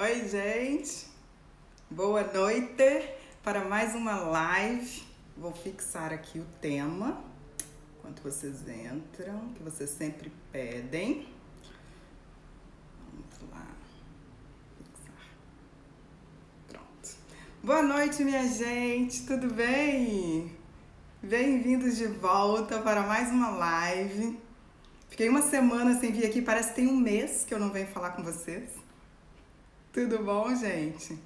Oi, gente. Boa noite para mais uma live. Vou fixar aqui o tema enquanto vocês entram, que vocês sempre pedem. Vamos lá. Fixar. Pronto. Boa noite, minha gente. Tudo bem? Bem-vindos de volta para mais uma live. Fiquei uma semana sem vir aqui, parece que tem um mês que eu não venho falar com vocês. Tudo bom, gente?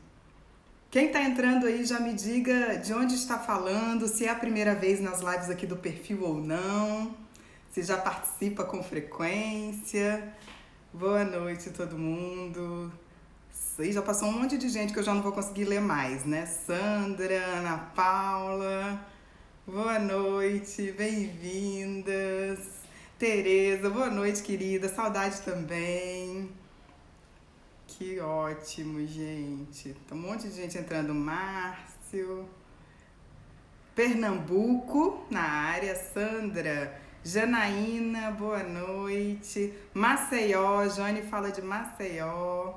Quem está entrando aí já me diga de onde está falando, se é a primeira vez nas lives aqui do perfil ou não, se já participa com frequência. Boa noite, todo mundo. Já passou um monte de gente que eu já não vou conseguir ler mais, né? Sandra, Ana Paula, boa noite, bem-vindas. Tereza, boa noite, querida, saudade também. Que ótimo, gente. Tem um monte de gente entrando. Márcio. Pernambuco, na área. Sandra. Janaína, boa noite. Maceió, Jane fala de Maceió.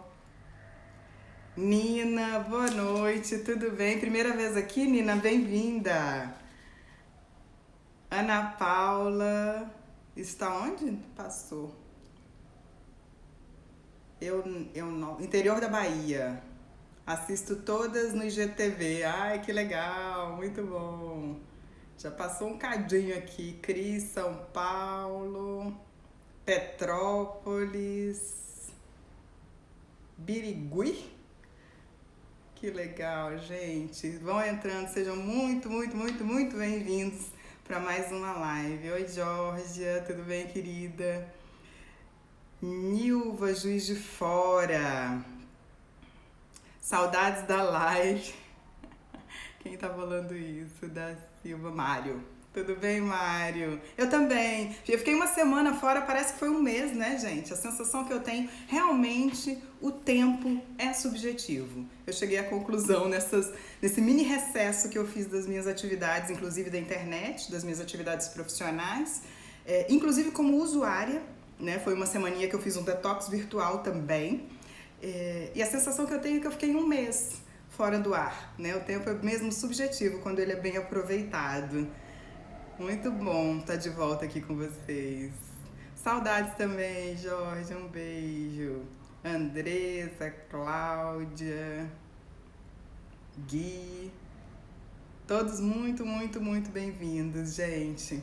Nina, boa noite, tudo bem? Primeira vez aqui, Nina, bem-vinda. Ana Paula, está onde? Passou. Interior da Bahia. Assisto todas no IGTV. Ai, que legal, muito bom. Já passou um cadinho aqui. Cris, São Paulo, Petrópolis, Birigui. Que legal, gente. Vão entrando, sejam muito bem-vindos para mais uma live. Oi, Georgia, tudo bem, querida? Nilva, Juiz de Fora. Saudades da live. Quem tá falando isso? Da Silva. Mário. Tudo bem, Mário? Eu também. Eu fiquei uma semana fora, parece que foi um mês, né, gente? A sensação que eu tenho, realmente, o tempo é subjetivo. Eu cheguei à conclusão nesse mini recesso que eu fiz das minhas atividades, inclusive da internet, das minhas atividades profissionais, inclusive como usuária, né? Foi uma semaninha que eu fiz um detox virtual também. E a sensação que eu tenho é que eu fiquei um mês fora do ar, né? O tempo é mesmo subjetivo quando ele é bem aproveitado. Muito bom estar de volta aqui com vocês. Saudades também, Jorge, um beijo. Andressa, Cláudia, Gui, todos muito bem-vindos, gente.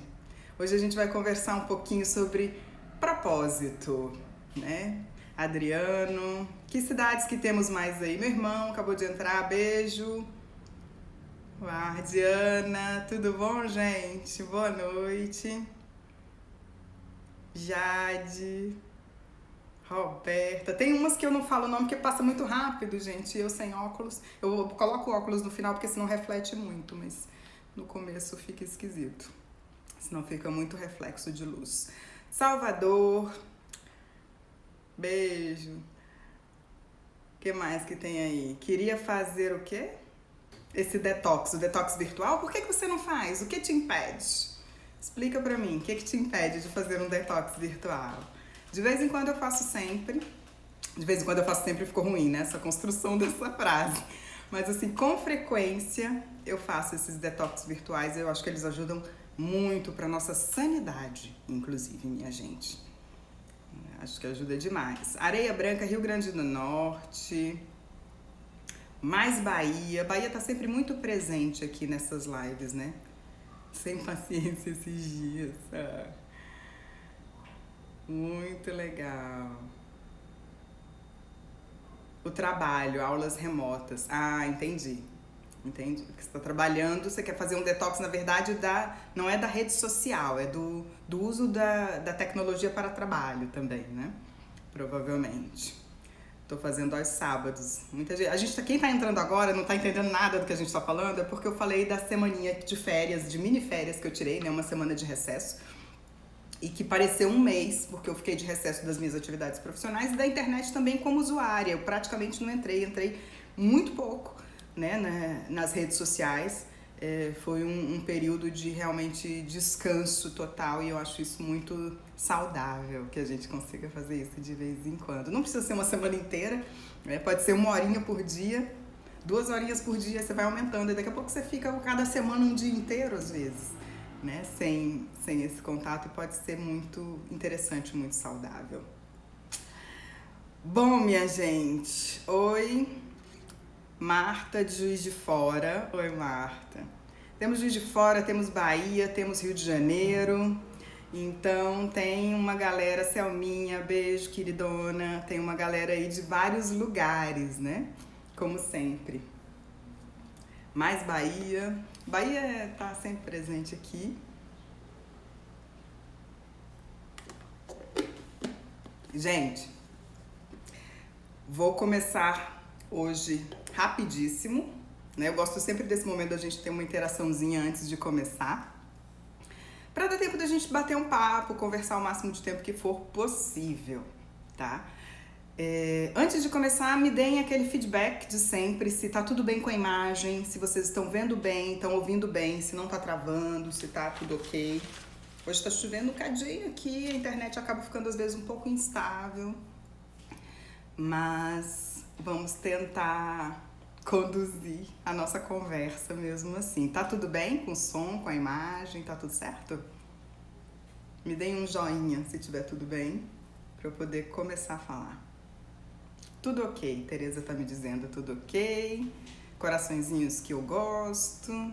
Hoje a gente vai conversar um pouquinho sobre propósito, né? Adriano, que cidades que temos mais aí? Meu irmão acabou de entrar, beijo. Diana, tudo bom, gente? Boa noite. Jade, Roberta. Tem umas que eu não falo o nome porque passa muito rápido, gente. Eu sem óculos. Eu coloco óculos no final porque senão reflete muito, mas no começo fica esquisito. Senão fica muito reflexo de luz. Salvador, beijo. O que mais que tem aí? Queria fazer o quê? Esse detox, o detox virtual. Por que você não faz? O que te impede? Explica pra mim, o que te impede de fazer um detox virtual? De vez em quando eu faço sempre. De vez em quando eu faço sempre ficou ruim, né? Essa construção dessa frase. Mas assim, com frequência eu faço esses detox virtuais. Eu acho que eles ajudam muito pra nossa sanidade, inclusive, minha gente. Acho que ajuda demais. Areia Branca, Rio Grande do Norte. Mais Bahia. Bahia tá sempre muito presente aqui nessas lives, né? Sem paciência esses dias. Muito legal. O trabalho, aulas remotas. Entendi. Entendi. Porque você está trabalhando, você quer fazer um detox, na verdade, não é da rede social, é do uso da tecnologia para trabalho também, né? Provavelmente. Tô fazendo aos sábados. Muita gente, quem tá entrando agora não tá entendendo nada do que a gente tá falando, é porque eu falei da semaninha de férias, de mini férias que eu tirei, né? Uma semana de recesso. E que pareceu um mês, porque eu fiquei de recesso das minhas atividades profissionais e da internet também como usuária. Eu praticamente não entrei muito pouco, né, nas redes sociais. Foi um período de realmente descanso total e eu acho isso muito saudável, que a gente consiga fazer isso de vez em quando. Não precisa ser uma semana inteira, né? Pode ser 1 horinha por dia, 2 horinhas por dia, você vai aumentando. E daqui a pouco você fica cada semana um dia inteiro, às vezes, né? Sem esse contato, e pode ser muito interessante, muito saudável. Bom, minha gente, oi, Marta de Juiz de Fora. Oi, Marta. Temos Juiz de Fora, temos Bahia, temos Rio de Janeiro. Então tem uma galera, Selminha, beijo, queridona. Tem uma galera aí de vários lugares, né? Como sempre. Mais Bahia. Bahia tá sempre presente aqui. Gente, vou começar hoje rapidíssimo, né? Eu gosto sempre desse momento da gente ter uma interaçãozinha antes de começar, para dar tempo da gente bater um papo, conversar o máximo de tempo que for possível, tá? Antes de começar, me deem aquele feedback de sempre, se tá tudo bem com a imagem, se vocês estão vendo bem, estão ouvindo bem, se não tá travando, se tá tudo ok. Hoje tá chovendo um cadinho aqui, a internet acaba ficando às vezes um pouco instável, mas vamos tentar conduzir a nossa conversa mesmo assim. Tá tudo bem com o som, com a imagem? Tá tudo certo? Me deem um joinha se tiver tudo bem, para eu poder começar a falar. Tudo ok, Tereza tá me dizendo tudo ok. Coraçõezinhos que eu gosto.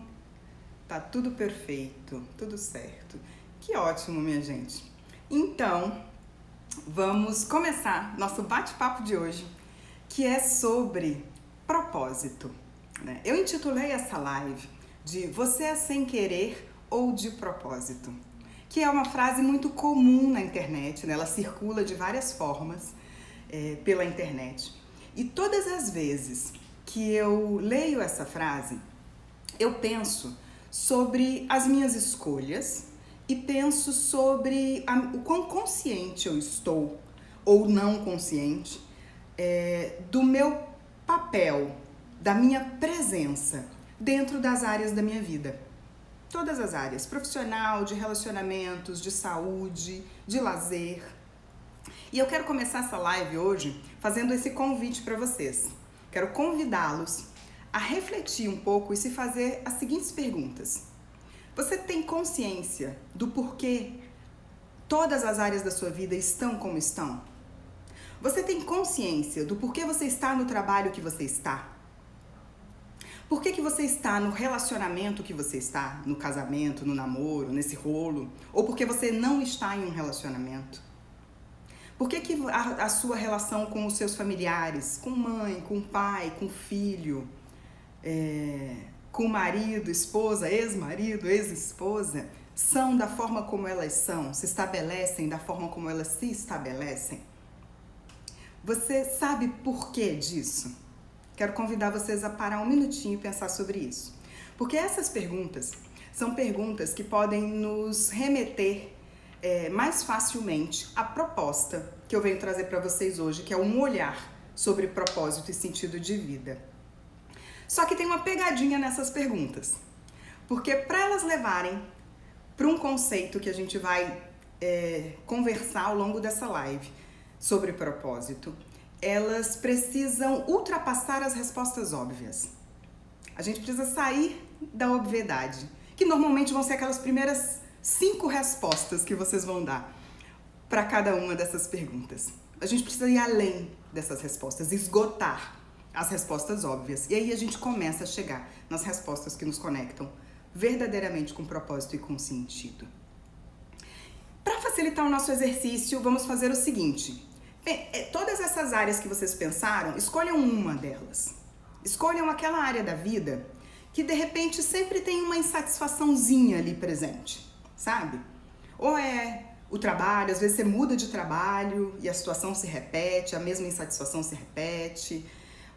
Tá tudo perfeito, tudo certo. Que ótimo, minha gente. Então, vamos começar nosso bate-papo de hoje, que é sobre propósito, né? Eu intitulei essa live de Você é sem querer ou de propósito, que é uma frase muito comum na internet, né? Ela circula de várias formas pela internet. E todas as vezes que eu leio essa frase, eu penso sobre as minhas escolhas e penso sobre o quão consciente eu estou, ou não consciente, do meu papel, da minha presença dentro das áreas da minha vida. Todas as áreas, profissional, de relacionamentos, de saúde, de lazer. E eu quero começar essa live hoje fazendo esse convite para vocês. Quero convidá-los a refletir um pouco e se fazer as seguintes perguntas. Você tem consciência do porquê todas as áreas da sua vida estão como estão? Você tem consciência do porquê você está no trabalho que você está? Por que você está no relacionamento que você está? No casamento, no namoro, nesse rolo? Ou porque você não está em um relacionamento? Por que a sua relação com os seus familiares, com mãe, com pai, com filho, com marido, esposa, ex-marido, ex-esposa, são da forma como elas são, se estabelecem da forma como elas se estabelecem? Você sabe por que disso? Quero convidar vocês a parar um minutinho e pensar sobre isso. Porque essas perguntas são perguntas que podem nos remeter mais facilmente à proposta que eu venho trazer para vocês hoje, que é um olhar sobre propósito e sentido de vida. Só que tem uma pegadinha nessas perguntas, porque para elas levarem para um conceito que a gente vai conversar ao longo dessa live sobre propósito, elas precisam ultrapassar as respostas óbvias. A gente precisa sair da obviedade, que normalmente vão ser aquelas primeiras 5 respostas que vocês vão dar para cada uma dessas perguntas. A gente precisa ir além dessas respostas, esgotar as respostas óbvias. E aí a gente começa a chegar nas respostas que nos conectam verdadeiramente com propósito e com sentido. Para facilitar o nosso exercício, vamos fazer o seguinte. Todas essas áreas que vocês pensaram, escolham uma delas. Escolham aquela área da vida que de repente sempre tem uma insatisfaçãozinha ali presente, sabe? Ou é o trabalho, às vezes você muda de trabalho e a situação se repete, a mesma insatisfação se repete.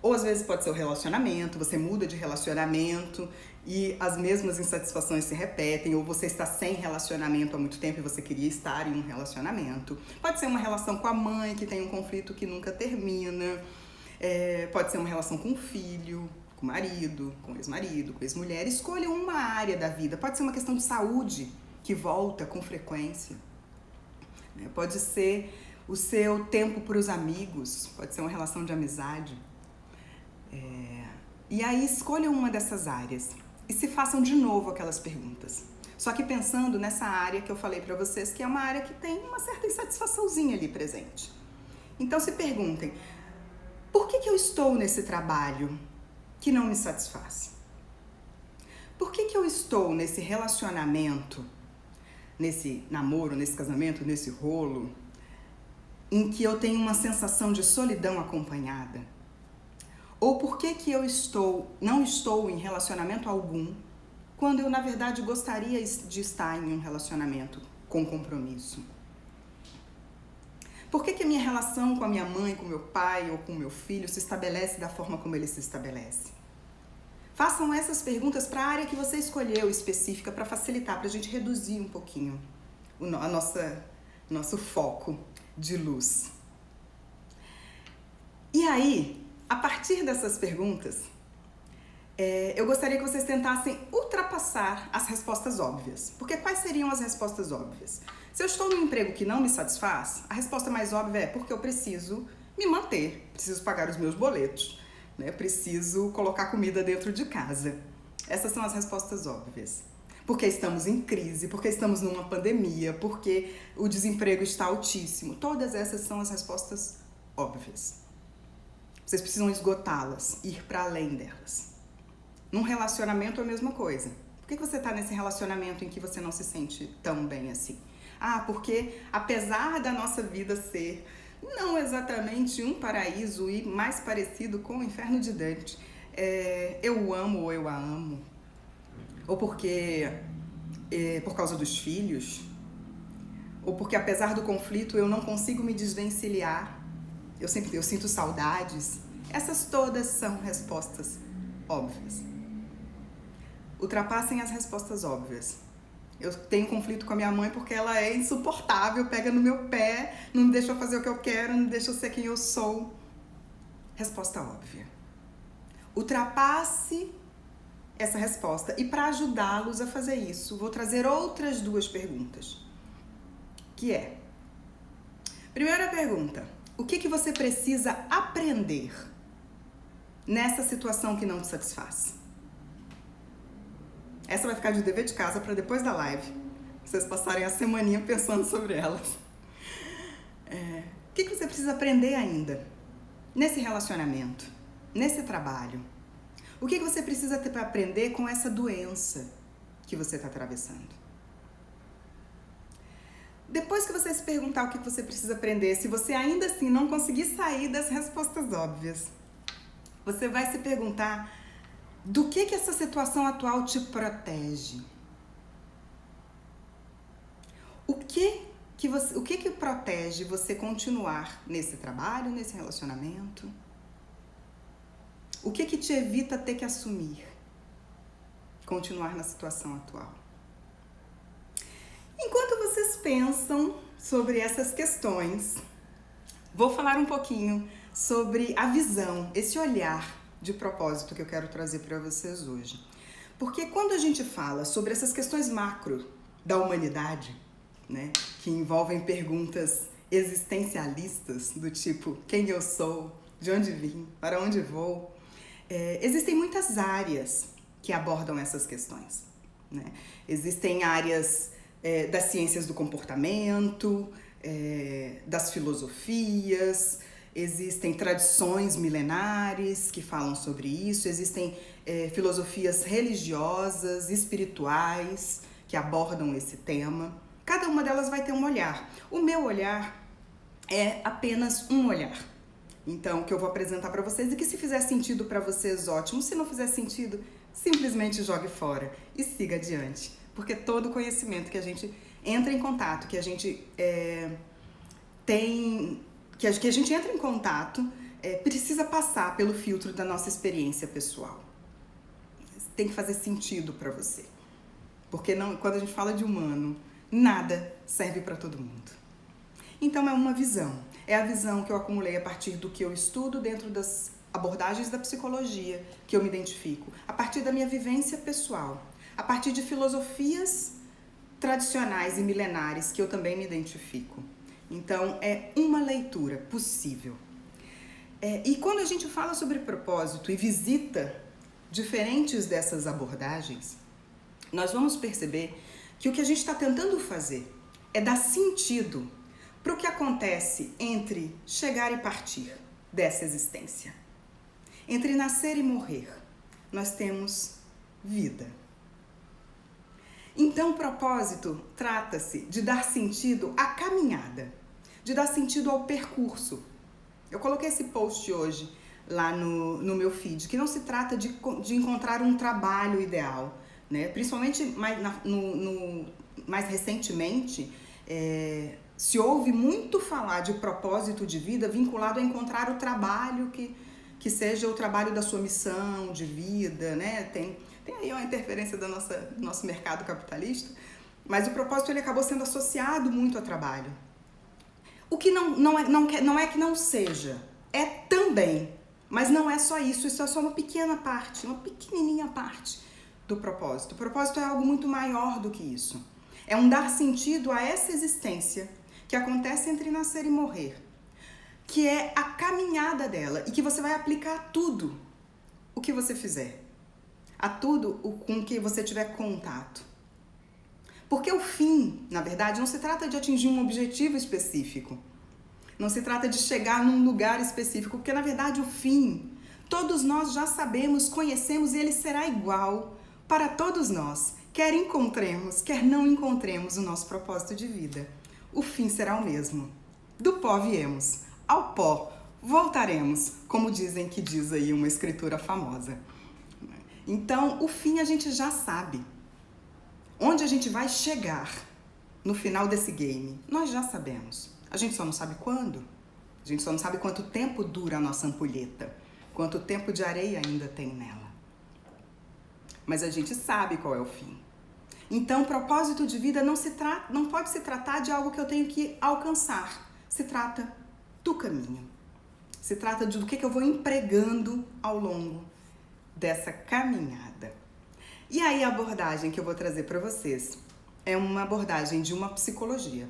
Ou às vezes pode ser o relacionamento, você muda de relacionamento e as mesmas insatisfações se repetem, ou você está sem relacionamento há muito tempo e você queria estar em um relacionamento. Pode ser uma relação com a mãe que tem um conflito que nunca termina, pode ser uma relação com o filho, com o marido, com o ex-marido, com a ex-mulher. Escolha uma área da vida, pode ser uma questão de saúde que volta com frequência. né? Pode ser o seu tempo para os amigos, pode ser uma relação de amizade. E aí escolham uma dessas áreas e se façam de novo aquelas perguntas. Só que pensando nessa área que eu falei para vocês, que é uma área que tem uma certa insatisfaçãozinha ali presente. Então se perguntem, por que eu estou nesse trabalho que não me satisfaz? Por que eu estou nesse relacionamento, nesse namoro, nesse casamento, nesse rolo, em que eu tenho uma sensação de solidão acompanhada? Ou por que eu não estou em relacionamento algum, quando eu, na verdade, gostaria de estar em um relacionamento com compromisso? Por que a minha relação com a minha mãe, com meu pai ou com meu filho se estabelece da forma como ele se estabelece? Façam essas perguntas para a área que você escolheu específica, para facilitar, para a gente reduzir um pouquinho nosso foco de luz. E aí, a partir dessas perguntas, eu gostaria que vocês tentassem ultrapassar as respostas óbvias. Porque quais seriam as respostas óbvias? Se eu estou num emprego que não me satisfaz, a resposta mais óbvia é porque eu preciso me manter, preciso pagar os meus boletos, né? Preciso colocar comida dentro de casa. Essas são as respostas óbvias. Porque estamos em crise, porque estamos numa pandemia, porque o desemprego está altíssimo. Todas essas são as respostas óbvias. Vocês precisam esgotá-las, ir para além delas. Num relacionamento é a mesma coisa. Por que você está nesse relacionamento em que você não se sente tão bem assim? Porque apesar da nossa vida ser não exatamente um paraíso e mais parecido com o inferno de Dante, eu o amo ou eu a amo, ou porque por causa dos filhos, ou porque apesar do conflito eu não consigo me desvencilhar, eu sinto saudades. Essas todas são respostas óbvias. Ultrapassem as respostas óbvias. Eu tenho conflito com a minha mãe porque ela é insuportável, pega no meu pé, não me deixa fazer o que eu quero, não me deixa ser quem eu sou. Resposta óbvia. Ultrapasse essa resposta. E para ajudá-los a fazer isso, vou trazer outras duas perguntas. Que é, primeira pergunta, o que você precisa aprender nessa situação que não te satisfaz? Essa vai ficar de dever de casa para depois da live. Vocês passarem a semaninha pensando sobre elas. O que você precisa aprender ainda? Nesse relacionamento, nesse trabalho. O que você precisa ter para aprender com essa doença que você está atravessando? Depois que você se perguntar o que você precisa aprender, se você ainda assim não conseguir sair das respostas óbvias, você vai se perguntar do que essa situação atual te protege? O que protege você continuar nesse trabalho, nesse relacionamento? O que te evita ter que assumir? Continuar na situação atual. Enquanto vocês pensam sobre essas questões, vou falar um pouquinho sobre a visão, esse olhar de propósito que eu quero trazer para vocês hoje. Porque quando a gente fala sobre essas questões macro da humanidade, né, que envolvem perguntas existencialistas do tipo quem eu sou, de onde vim, para onde vou, existem muitas áreas que abordam essas questões, né? Existem áreas das ciências do comportamento, das filosofias. Existem tradições milenares que falam sobre isso, existem filosofias religiosas, espirituais, que abordam esse tema. Cada uma delas vai ter um olhar. O meu olhar é apenas um olhar. Então, que eu vou apresentar para vocês e que se fizer sentido para vocês, ótimo. Se não fizer sentido, simplesmente jogue fora e siga adiante. Porque todo conhecimento que a gente entra em contato, que a gente que a gente entra em contato, precisa passar pelo filtro da nossa experiência pessoal. Tem que fazer sentido para você. Porque quando a gente fala de humano, nada serve para todo mundo. Então é uma visão. É a visão que eu acumulei a partir do que eu estudo dentro das abordagens da psicologia, que eu me identifico, a partir da minha vivência pessoal, a partir de filosofias tradicionais e milenares que eu também me identifico. Então, é uma leitura possível. E quando a gente fala sobre propósito e visita diferentes dessas abordagens, nós vamos perceber que o que a gente está tentando fazer é dar sentido para o que acontece entre chegar e partir dessa existência. Entre nascer e morrer, nós temos vida. Então, o propósito trata-se de dar sentido à caminhada, de dar sentido ao percurso. Eu coloquei esse post hoje lá no meu feed, que não se trata de encontrar um trabalho ideal, né? Principalmente mais recentemente, se ouve muito falar de propósito de vida vinculado a encontrar o trabalho que seja o trabalho da sua missão de vida, né? Tem aí uma interferência do nosso mercado capitalista, mas o propósito ele acabou sendo associado muito ao trabalho. O que não é que não seja, é também, mas não é só isso é só uma pequena parte, uma pequenininha parte do propósito. O propósito é algo muito maior do que isso. É um dar sentido a essa existência que acontece entre nascer e morrer, que é a caminhada dela e que você vai aplicar a tudo o que você fizer, a tudo com que você tiver contato. Porque o fim, na verdade, não se trata de atingir um objetivo específico, não se trata de chegar num lugar específico, porque na verdade o fim, todos nós já sabemos, conhecemos e ele será igual para todos nós, quer encontremos, quer não encontremos o nosso propósito de vida. O fim será o mesmo. Do pó viemos, ao pó voltaremos, como dizem que diz aí uma escritura famosa. Então, o fim a gente já sabe. Onde a gente vai chegar no final desse game, nós já sabemos. A gente só não sabe quando. A gente só não sabe quanto tempo dura a nossa ampulheta, quanto tempo de areia ainda tem nela. Mas a gente sabe qual é o fim. Então, propósito de vida não pode se tratar de algo que eu tenho que alcançar. Se trata do caminho. Se trata do que eu vou empregando ao longo dessa caminhada. E aí a abordagem que eu vou trazer para vocês é uma abordagem de uma psicologia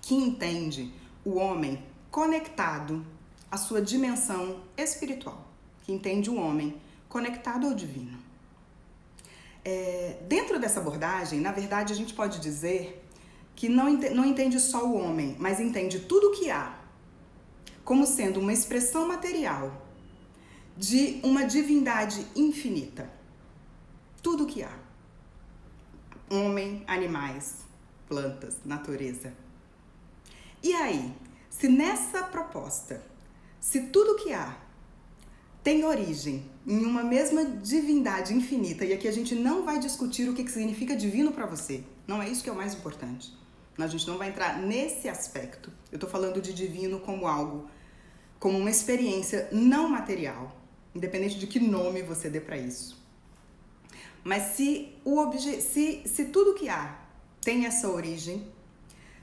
que entende o homem conectado à sua dimensão espiritual, que entende o homem conectado ao divino. Dentro dessa abordagem, na verdade, a gente pode dizer que não entende só o homem, mas entende tudo o que há como sendo uma expressão material de uma divindade infinita. Tudo o que há. Homem, animais, plantas, natureza. E aí, se nessa proposta, se tudo o que há tem origem em uma mesma divindade infinita, e aqui a gente não vai discutir o que significa divino para você, não é isso que é o mais importante. A gente não vai entrar nesse aspecto. Eu estou falando de divino como algo, como uma experiência não material, independente de que nome você dê para isso. Mas se tudo que há tem essa origem,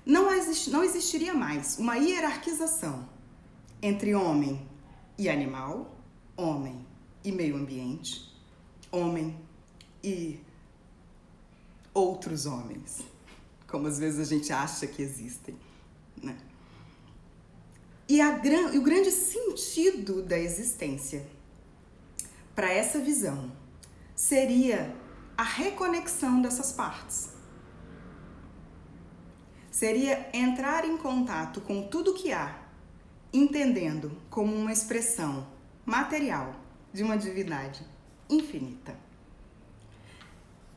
não existiria mais uma hierarquização entre homem e animal, homem e meio ambiente, homem e outros homens, como às vezes a gente acha que existem, né? E o grande sentido da existência para essa visão seria a reconexão dessas partes. Seria entrar em contato com tudo que há, entendendo como uma expressão material de uma divindade infinita.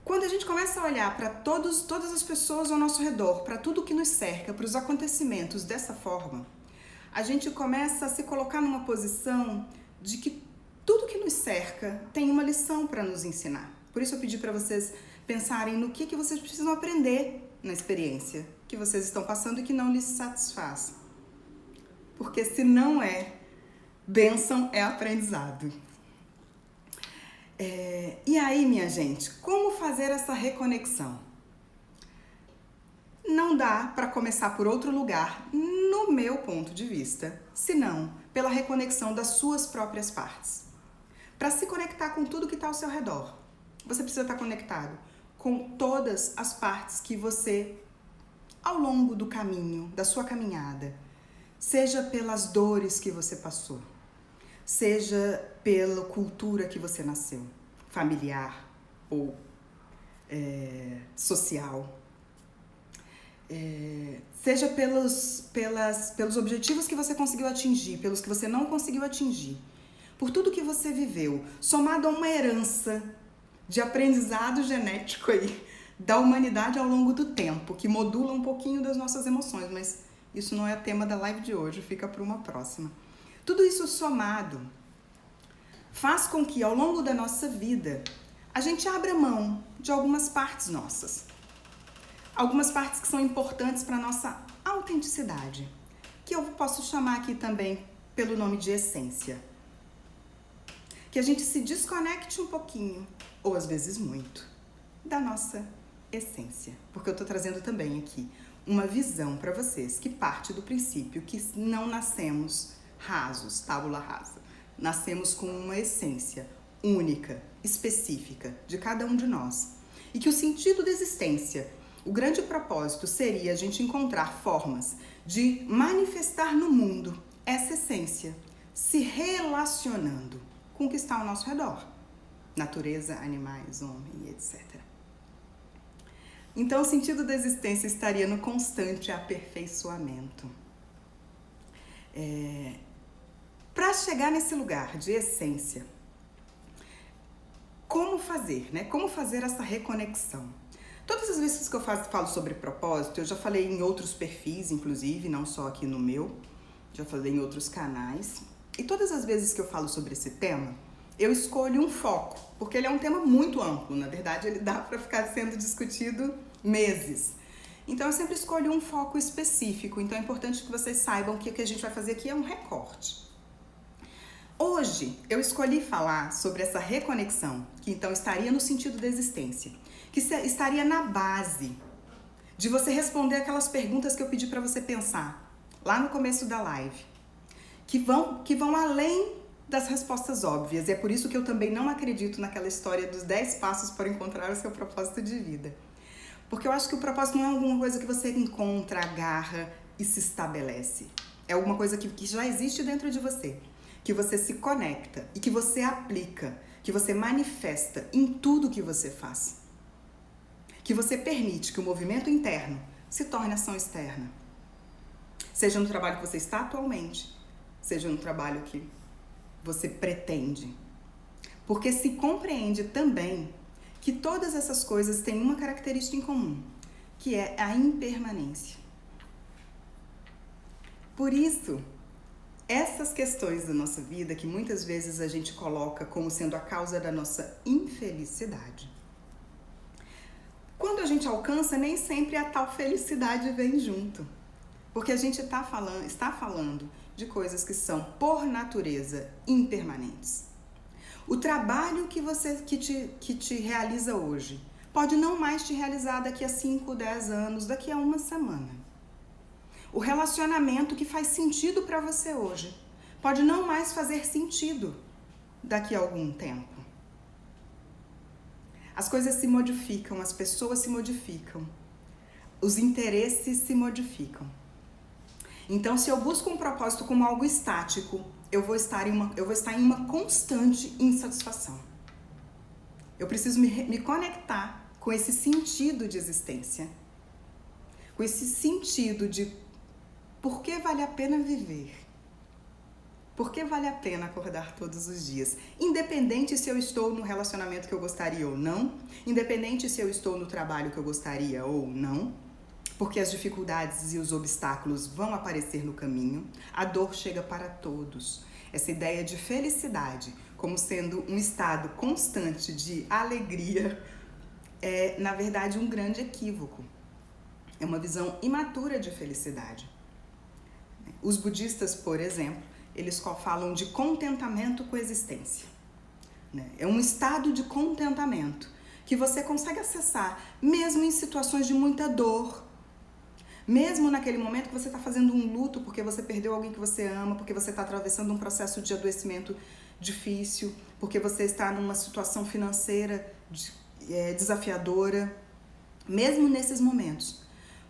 Quando a gente começa a olhar para todas as pessoas ao nosso redor, para tudo que nos cerca, para os acontecimentos dessa forma, a gente começa a se colocar numa posição de que tudo que nos cerca tem uma lição para nos ensinar. Por isso eu pedi para vocês pensarem no que vocês precisam aprender na experiência que vocês estão passando e que não lhes satisfaz. Porque se não é bênção, é aprendizado. E aí, minha gente, como fazer essa reconexão? Não dá para começar por outro lugar, no meu ponto de vista, senão pela reconexão das suas próprias partes. Para se conectar com tudo que está ao seu redor, você precisa estar conectado com todas as partes que você ao longo do caminho, da sua caminhada, seja pelas dores que você passou, seja pela cultura que você nasceu, familiar ou social, seja pelos objetivos que você conseguiu atingir, pelos que você não conseguiu atingir, por tudo que você viveu, somado a uma herança de aprendizado genético aí da humanidade ao longo do tempo, que modula um pouquinho das nossas emoções, mas isso não é tema da live de hoje, fica para uma próxima. Tudo isso somado faz com que ao longo da nossa vida a gente abra mão de algumas partes nossas. Algumas partes que são importantes para a nossa autenticidade, que eu posso chamar aqui também pelo nome de essência. Que a gente se desconecte um pouquinho, ou às vezes muito, da nossa essência. Porque eu estou trazendo também aqui uma visão para vocês que parte do princípio que não nascemos rasos, tábula rasa. Nascemos com uma essência única, específica de cada um de nós. E que o sentido da existência, o grande propósito seria a gente encontrar formas de manifestar no mundo essa essência, se relacionando com o que está ao nosso redor. Natureza, animais, homem, etc. Então, o sentido da existência estaria no constante aperfeiçoamento. Para chegar nesse lugar de essência, como fazer, né? Como fazer essa reconexão? Todas as vezes que eu falo sobre propósito, eu já falei em outros perfis, inclusive, não só aqui no meu, já falei em outros canais. E todas as vezes que eu falo sobre esse tema, eu escolho um foco, porque ele é um tema muito amplo, na verdade ele dá para ficar sendo discutido meses. Então eu sempre escolho um foco específico, então é importante que vocês saibam que o que a gente vai fazer aqui é um recorte. Hoje eu escolhi falar sobre essa reconexão, que então estaria no sentido da existência, que estaria na base de você responder aquelas perguntas que eu pedi para você pensar lá no começo da live, que vão além das respostas óbvias. E é por isso que eu também não acredito naquela história dos 10 passos para encontrar o seu propósito de vida. Porque eu acho que o propósito não é alguma coisa que você encontra, agarra e se estabelece. É alguma coisa que já existe dentro de você, que você se conecta e que você aplica, que você manifesta em tudo que você faz. Que você permite que o movimento interno se torne ação externa. Seja no trabalho que você está atualmente, seja no trabalho que você pretende. Porque se compreende também que todas essas coisas têm uma característica em comum, que é a impermanência. Por isso, essas questões da nossa vida, que muitas vezes a gente coloca como sendo a causa da nossa infelicidade, quando a gente alcança, nem sempre a tal felicidade vem junto. Porque a gente está falando de coisas que são, por natureza, impermanentes. O trabalho que te realiza hoje pode não mais te realizar daqui a 5, 10 anos, daqui a uma semana. O relacionamento que faz sentido para você hoje pode não mais fazer sentido daqui a algum tempo. As coisas se modificam, as pessoas se modificam, os interesses se modificam. Então, se eu busco um propósito como algo estático, eu vou estar em uma constante insatisfação. Eu preciso me conectar com esse sentido de existência, com esse sentido de por que vale a pena viver, por que vale a pena acordar todos os dias, independente se eu estou no relacionamento que eu gostaria ou não, independente se eu estou no trabalho que eu gostaria ou não, porque as dificuldades e os obstáculos vão aparecer no caminho, a dor chega para todos. Essa ideia de felicidade como sendo um estado constante de alegria é, na verdade, um grande equívoco. É uma visão imatura de felicidade. Os budistas, por exemplo, eles falam de contentamento com a existência. É um estado de contentamento que você consegue acessar mesmo em situações de muita dor, mesmo naquele momento que você está fazendo um luto porque você perdeu alguém que você ama, porque você está atravessando um processo de adoecimento difícil, porque você está numa situação financeira desafiadora. Mesmo nesses momentos,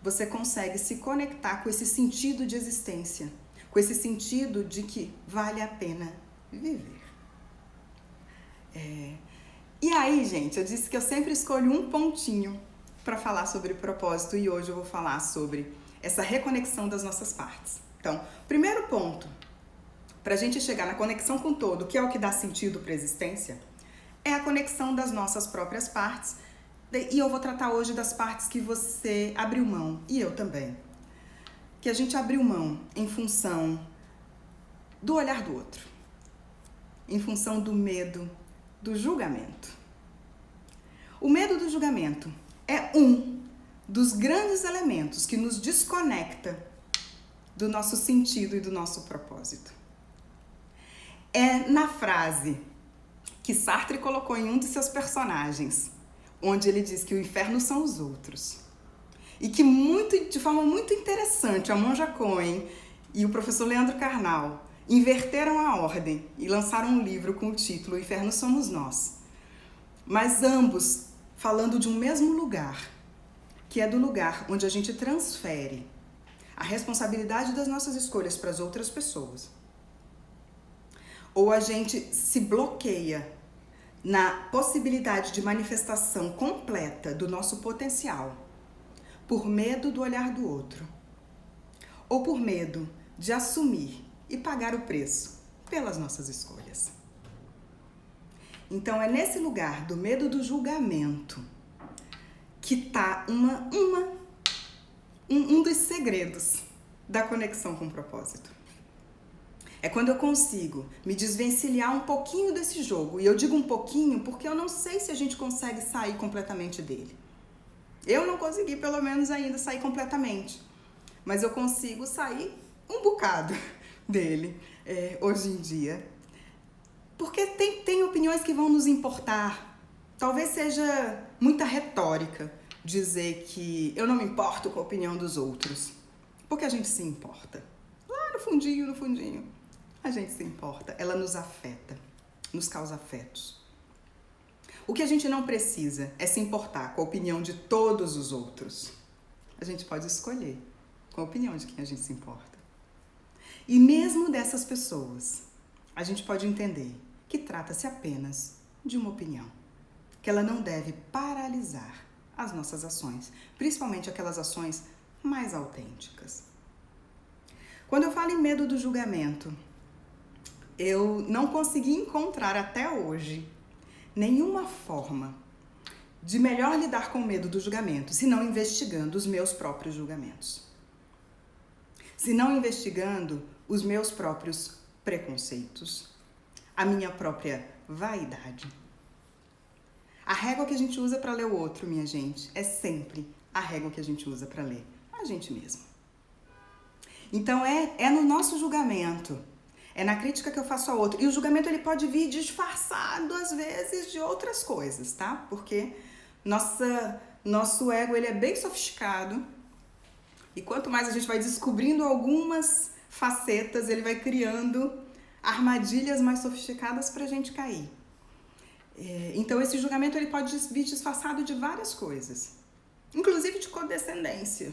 você consegue se conectar com esse sentido de existência, com esse sentido de que vale a pena viver. E aí, gente, eu disse que eu sempre escolho um pontinho para falar sobre propósito e hoje eu vou falar sobre essa reconexão das nossas partes. Então, primeiro ponto, para a gente chegar na conexão com o todo, que é o que dá sentido para a existência, é a conexão das nossas próprias partes. E eu vou tratar hoje das partes que você abriu mão, e eu também. Que a gente abriu mão em função do olhar do outro, em função do medo do julgamento. O medo do julgamento é um dos grandes elementos que nos desconecta do nosso sentido e do nosso propósito. É na frase que Sartre colocou em um de seus personagens, onde ele diz que o inferno são os outros. E que de forma muito interessante, a Monja Coen e o professor Leandro Carnal inverteram a ordem e lançaram um livro com o título O Inferno Somos Nós. Mas ambos falando de um mesmo lugar, que é do lugar onde a gente transfere a responsabilidade das nossas escolhas para as outras pessoas. Ou a gente se bloqueia na possibilidade de manifestação completa do nosso potencial por medo do olhar do outro, ou por medo de assumir e pagar o preço pelas nossas escolhas. Então é nesse lugar do medo do julgamento que está um dos segredos da conexão com o propósito. É quando eu consigo me desvencilhar um pouquinho desse jogo. E eu digo um pouquinho porque eu não sei se a gente consegue sair completamente dele. Eu não consegui, pelo menos, ainda sair completamente. Mas eu consigo sair um bocado dele hoje em dia. Porque tem opiniões que vão nos importar. Talvez seja muita retórica dizer que eu não me importo com a opinião dos outros. Porque a gente se importa. Lá no fundinho, a gente se importa. Ela nos afeta, nos causa afetos. O que a gente não precisa é se importar com a opinião de todos os outros. A gente pode escolher com a opinião de quem a gente se importa. E mesmo dessas pessoas, a gente pode entender que trata-se apenas de uma opinião, que ela não deve paralisar as nossas ações, principalmente aquelas ações mais autênticas. Quando eu falo em medo do julgamento, eu não consegui encontrar até hoje nenhuma forma de melhor lidar com o medo do julgamento, senão investigando os meus próprios julgamentos. Senão investigando os meus próprios preconceitos, a minha própria vaidade. A régua que a gente usa para ler o outro, minha gente, é sempre a régua que a gente usa para ler a gente mesmo. Então é no nosso julgamento, é na crítica que eu faço ao outro. E o julgamento ele pode vir disfarçado às vezes de outras coisas, tá? Porque nosso ego ele é bem sofisticado e quanto mais a gente vai descobrindo algumas facetas, ele vai criando armadilhas mais sofisticadas para a gente cair. Então esse julgamento ele pode vir disfarçado de várias coisas, inclusive de condescendência,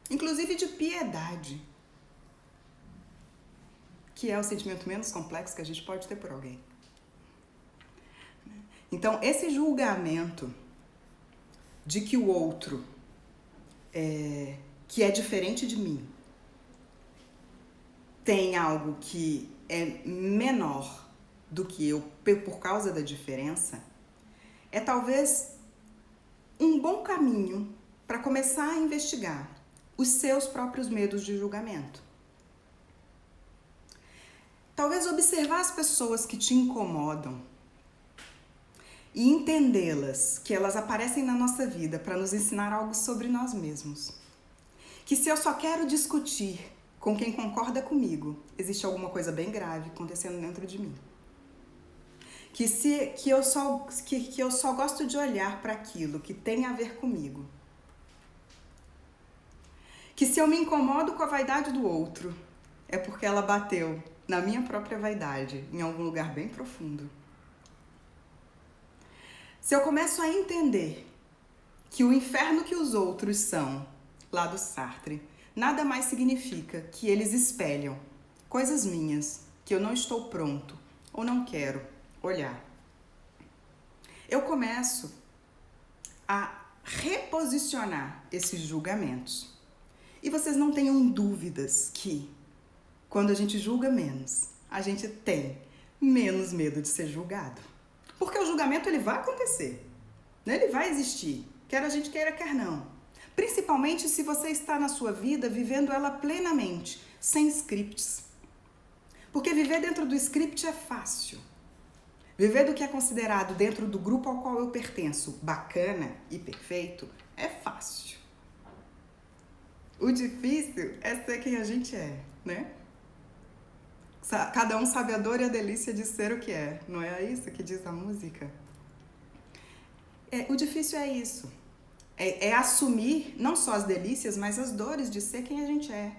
inclusive de piedade, que é o sentimento menos complexo que a gente pode ter por alguém. Então esse julgamento de que o outro que é diferente de mim tem algo que é menor do que eu por causa da diferença, é talvez um bom caminho para começar a investigar os seus próprios medos de julgamento. Talvez observar as pessoas que te incomodam e entendê-las, que elas aparecem na nossa vida para nos ensinar algo sobre nós mesmos. Que se eu só quero discutir com quem concorda comigo, existe alguma coisa bem grave acontecendo dentro de mim. Que eu só gosto de olhar para aquilo que tem a ver comigo. Que se eu me incomodo com a vaidade do outro, é porque ela bateu na minha própria vaidade, em algum lugar bem profundo. Se eu começo a entender que o inferno que os outros são lá do Sartre, nada mais significa que eles espelham coisas minhas que eu não estou pronto ou não quero olhar. Eu começo a reposicionar esses julgamentos. E vocês não tenham dúvidas que, quando a gente julga menos, a gente tem menos medo de ser julgado. Porque o julgamento ele vai acontecer, né? Ele vai existir, quer a gente queira, quer não. Principalmente se você está na sua vida vivendo ela plenamente, sem scripts. Porque viver dentro do script é fácil. Viver do que é considerado dentro do grupo ao qual eu pertenço, bacana e perfeito, é fácil. O difícil é ser quem a gente é, né? Cada um sabe a dor e a delícia de ser o que é. Não é isso que diz a música? O difícil é isso. É assumir não só as delícias, mas as dores de ser quem a gente é.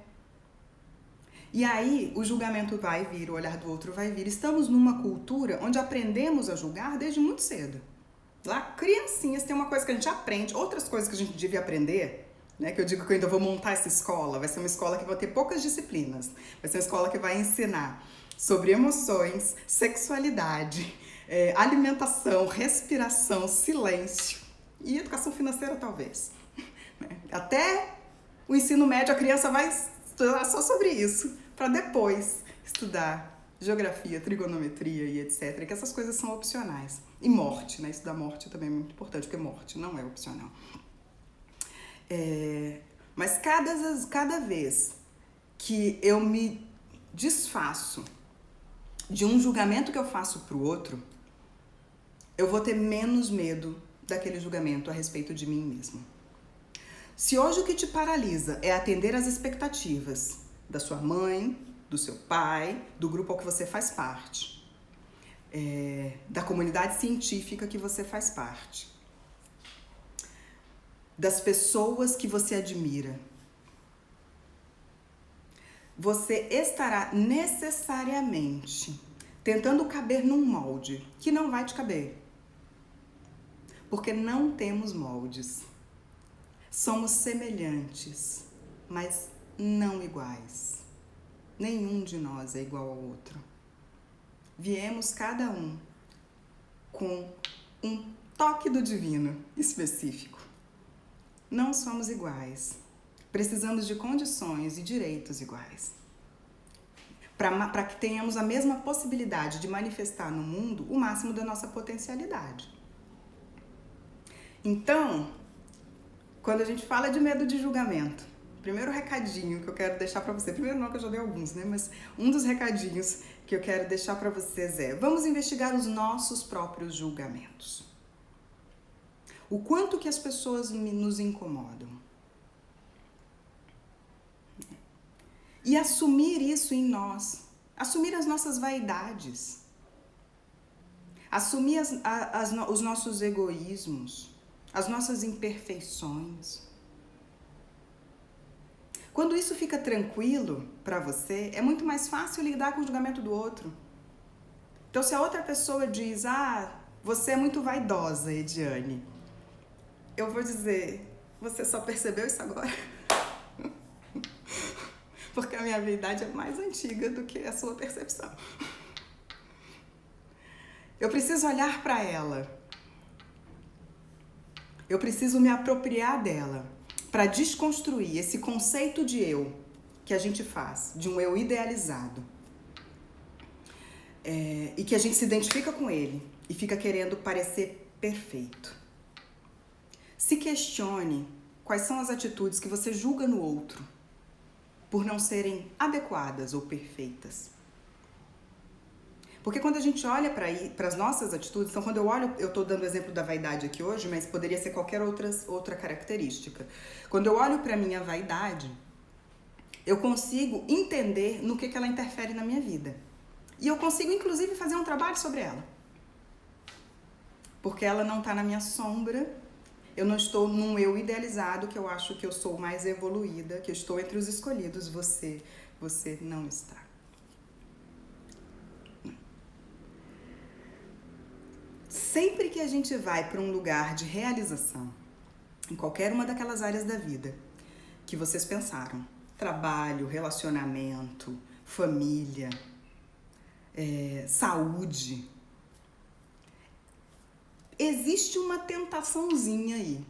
E aí o julgamento vai vir, o olhar do outro vai vir. Estamos numa cultura onde aprendemos a julgar desde muito cedo. Lá, criancinhas, tem uma coisa que a gente aprende, outras coisas que a gente devia aprender, né? Que eu digo que eu ainda vou montar essa escola. Vai ser uma escola que vai ter poucas disciplinas. Vai ser uma escola que vai ensinar sobre emoções, sexualidade, alimentação, respiração, silêncio e educação financeira, talvez. Até o ensino médio, a criança vai estudar só sobre isso, para depois estudar geografia, trigonometria e etc. Que essas coisas são opcionais. E morte, né? Estudar morte também é muito importante, porque morte não é opcional. Mas cada vez que eu me desfaço de um julgamento que eu faço para o outro, eu vou ter menos medo daquele julgamento a respeito de mim mesmo. Se hoje o que te paralisa é atender às expectativas da sua mãe, do seu pai, do grupo ao que você faz parte, da comunidade científica que você faz parte, das pessoas que você admira, você estará necessariamente tentando caber num molde que não vai te caber. Porque não temos moldes. Somos semelhantes, mas não iguais. Nenhum de nós é igual ao outro. Viemos cada um com um toque do divino específico. Não somos iguais. Precisamos de condições e direitos iguais. Para que tenhamos a mesma possibilidade de manifestar no mundo o máximo da nossa potencialidade. Então, quando a gente fala de medo de julgamento, primeiro recadinho que eu quero deixar para você, primeiro não que eu já dei alguns, né? Mas um dos recadinhos que eu quero deixar para vocês vamos investigar os nossos próprios julgamentos. O quanto que as pessoas nos incomodam. E assumir isso em nós, assumir as nossas vaidades, assumir os nossos egoísmos, as nossas imperfeições. Quando isso fica tranquilo para você, é muito mais fácil lidar com o julgamento do outro. Então, se a outra pessoa diz, você é muito vaidosa, Ediane, eu vou dizer, você só percebeu isso agora? Porque a minha vaidade é mais antiga do que a sua percepção. Eu preciso olhar para ela. Eu preciso me apropriar dela para desconstruir esse conceito de eu que a gente faz, de um eu idealizado. E que a gente se identifica com ele e fica querendo parecer perfeito. Se questione quais são as atitudes que você julga no outro por não serem adequadas ou perfeitas. Porque quando a gente olha para as nossas atitudes, então quando eu estou dando o exemplo da vaidade aqui hoje, mas poderia ser qualquer outra característica. Quando eu olho para a minha vaidade, eu consigo entender no que ela interfere na minha vida. E eu consigo, inclusive, fazer um trabalho sobre ela. Porque ela não está na minha sombra, eu não estou num eu idealizado, que eu acho que eu sou mais evoluída, que eu estou entre os escolhidos, você não está. Sempre que a gente vai para um lugar de realização, em qualquer uma daquelas áreas da vida, que vocês pensaram. Trabalho, relacionamento, família, saúde. Existe uma tentaçãozinha aí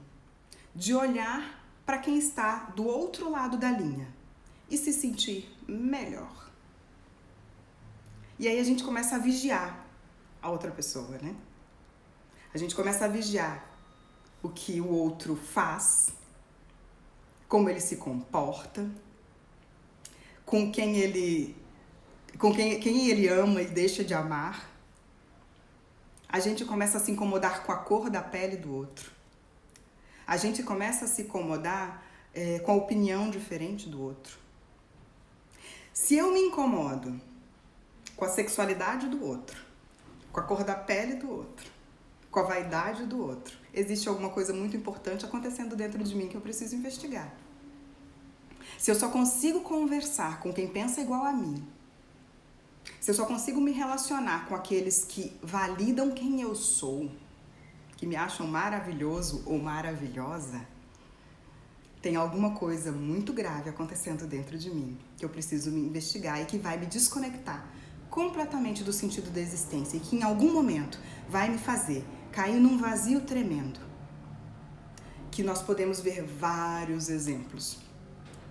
de olhar para quem está do outro lado da linha e se sentir melhor. E aí a gente começa a vigiar a outra pessoa, né? A gente começa a vigiar o que o outro faz, como ele se comporta, quem ele ama e deixa de amar. A gente começa a se incomodar com a cor da pele do outro. A gente começa a se incomodar com a opinião diferente do outro. Se eu me incomodo com a sexualidade do outro, com a cor da pele do outro, com a vaidade do outro, existe alguma coisa muito importante acontecendo dentro de mim que eu preciso investigar. Se eu só consigo conversar com quem pensa igual a mim, se eu só consigo me relacionar com aqueles que validam quem eu sou, que me acham maravilhoso ou maravilhosa, tem alguma coisa muito grave acontecendo dentro de mim que eu preciso me investigar e que vai me desconectar completamente do sentido da existência e que em algum momento vai me fazer cair num vazio tremendo. Que nós podemos ver vários exemplos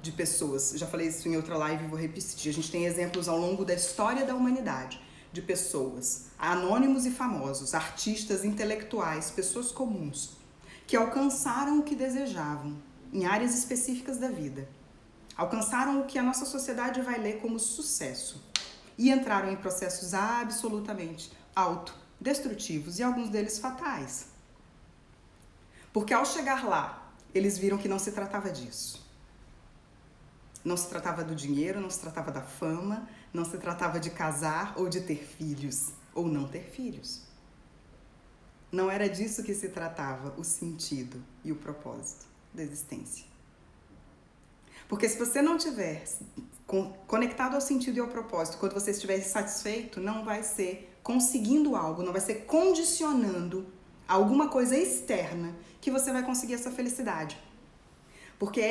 de pessoas, já falei isso em outra live e vou repetir, a gente tem exemplos ao longo da história da humanidade de pessoas, anônimos e famosos, artistas, intelectuais, pessoas comuns, que alcançaram o que desejavam em áreas específicas da vida, alcançaram o que a nossa sociedade vai ler como sucesso e entraram em processos absolutamente autodestrutivos e alguns deles fatais. Porque ao chegar lá, eles viram que não se tratava disso. Não se tratava do dinheiro, não se tratava da fama, não se tratava de casar ou de ter filhos, ou não ter filhos. Não era disso que se tratava o sentido e o propósito da existência. Porque se você não estiver conectado ao sentido e ao propósito, quando você estiver satisfeito, não vai ser conseguindo algo, não vai ser condicionando alguma coisa externa que você vai conseguir essa felicidade. Porque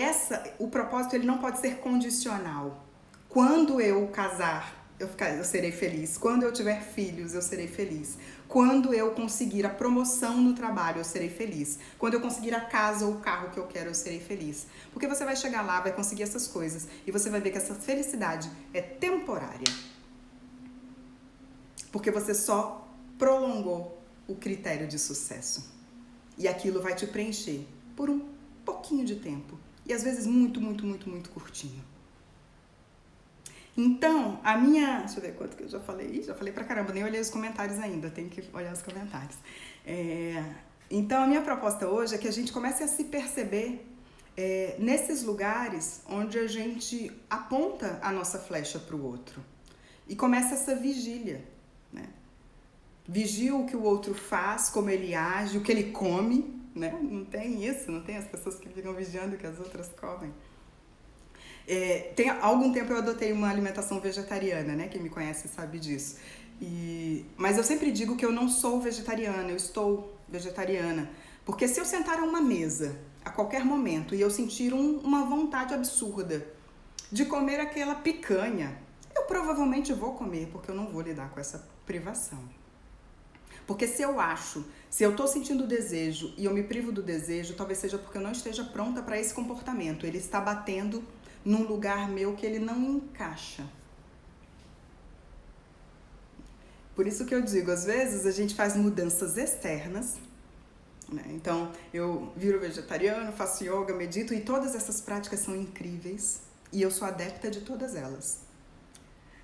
o propósito ele não pode ser condicional. Quando eu casar, eu serei feliz. Quando eu tiver filhos, eu serei feliz. Quando eu conseguir a promoção no trabalho, eu serei feliz. Quando eu conseguir a casa ou o carro que eu quero, eu serei feliz. Porque você vai chegar lá, vai conseguir essas coisas e você vai ver que essa felicidade é temporária. Porque você só prolongou o critério de sucesso. E aquilo vai te preencher por um pouquinho de tempo. E às vezes muito, muito, muito, muito curtinho. Então, deixa eu ver quanto que eu já falei. Já falei pra caramba, nem olhei os comentários ainda. Tenho que olhar os comentários. Então, a minha proposta hoje é que a gente comece a se perceber nesses lugares onde a gente aponta a nossa flecha pro outro. E começa essa vigília, né? Vigia o que o outro faz, como ele age, o que ele come, né? Não tem isso, não tem as pessoas que ficam vigiando o que as outras comem. Tem algum tempo eu adotei uma alimentação vegetariana, né? Quem me conhece sabe disso. Mas eu sempre digo que eu não sou vegetariana, eu estou vegetariana. Porque se eu sentar a uma mesa a qualquer momento e eu sentir uma vontade absurda de comer aquela picanha, eu provavelmente vou comer, porque eu não vou lidar com essa privação. Porque se eu tô sentindo desejo e eu me privo do desejo, talvez seja porque eu não esteja pronta para esse comportamento. Ele está batendo num lugar meu que ele não encaixa. Por isso que eu digo, às vezes a gente faz mudanças externas, né? Então, eu viro vegetariano, faço yoga, medito e todas essas práticas são incríveis e eu sou adepta de todas elas,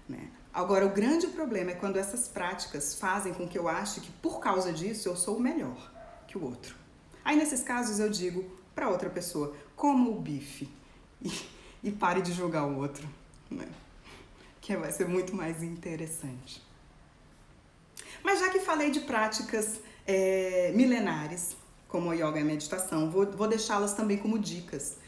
né? Agora, o grande problema é quando essas práticas fazem com que eu ache que por causa disso eu sou melhor que o outro. Aí, nesses casos, eu digo para outra pessoa, coma o bife e pare de julgar o outro, né? Que vai ser muito mais interessante. Mas já que falei de práticas milenares, como a yoga e a meditação, vou deixá-las também como dicas.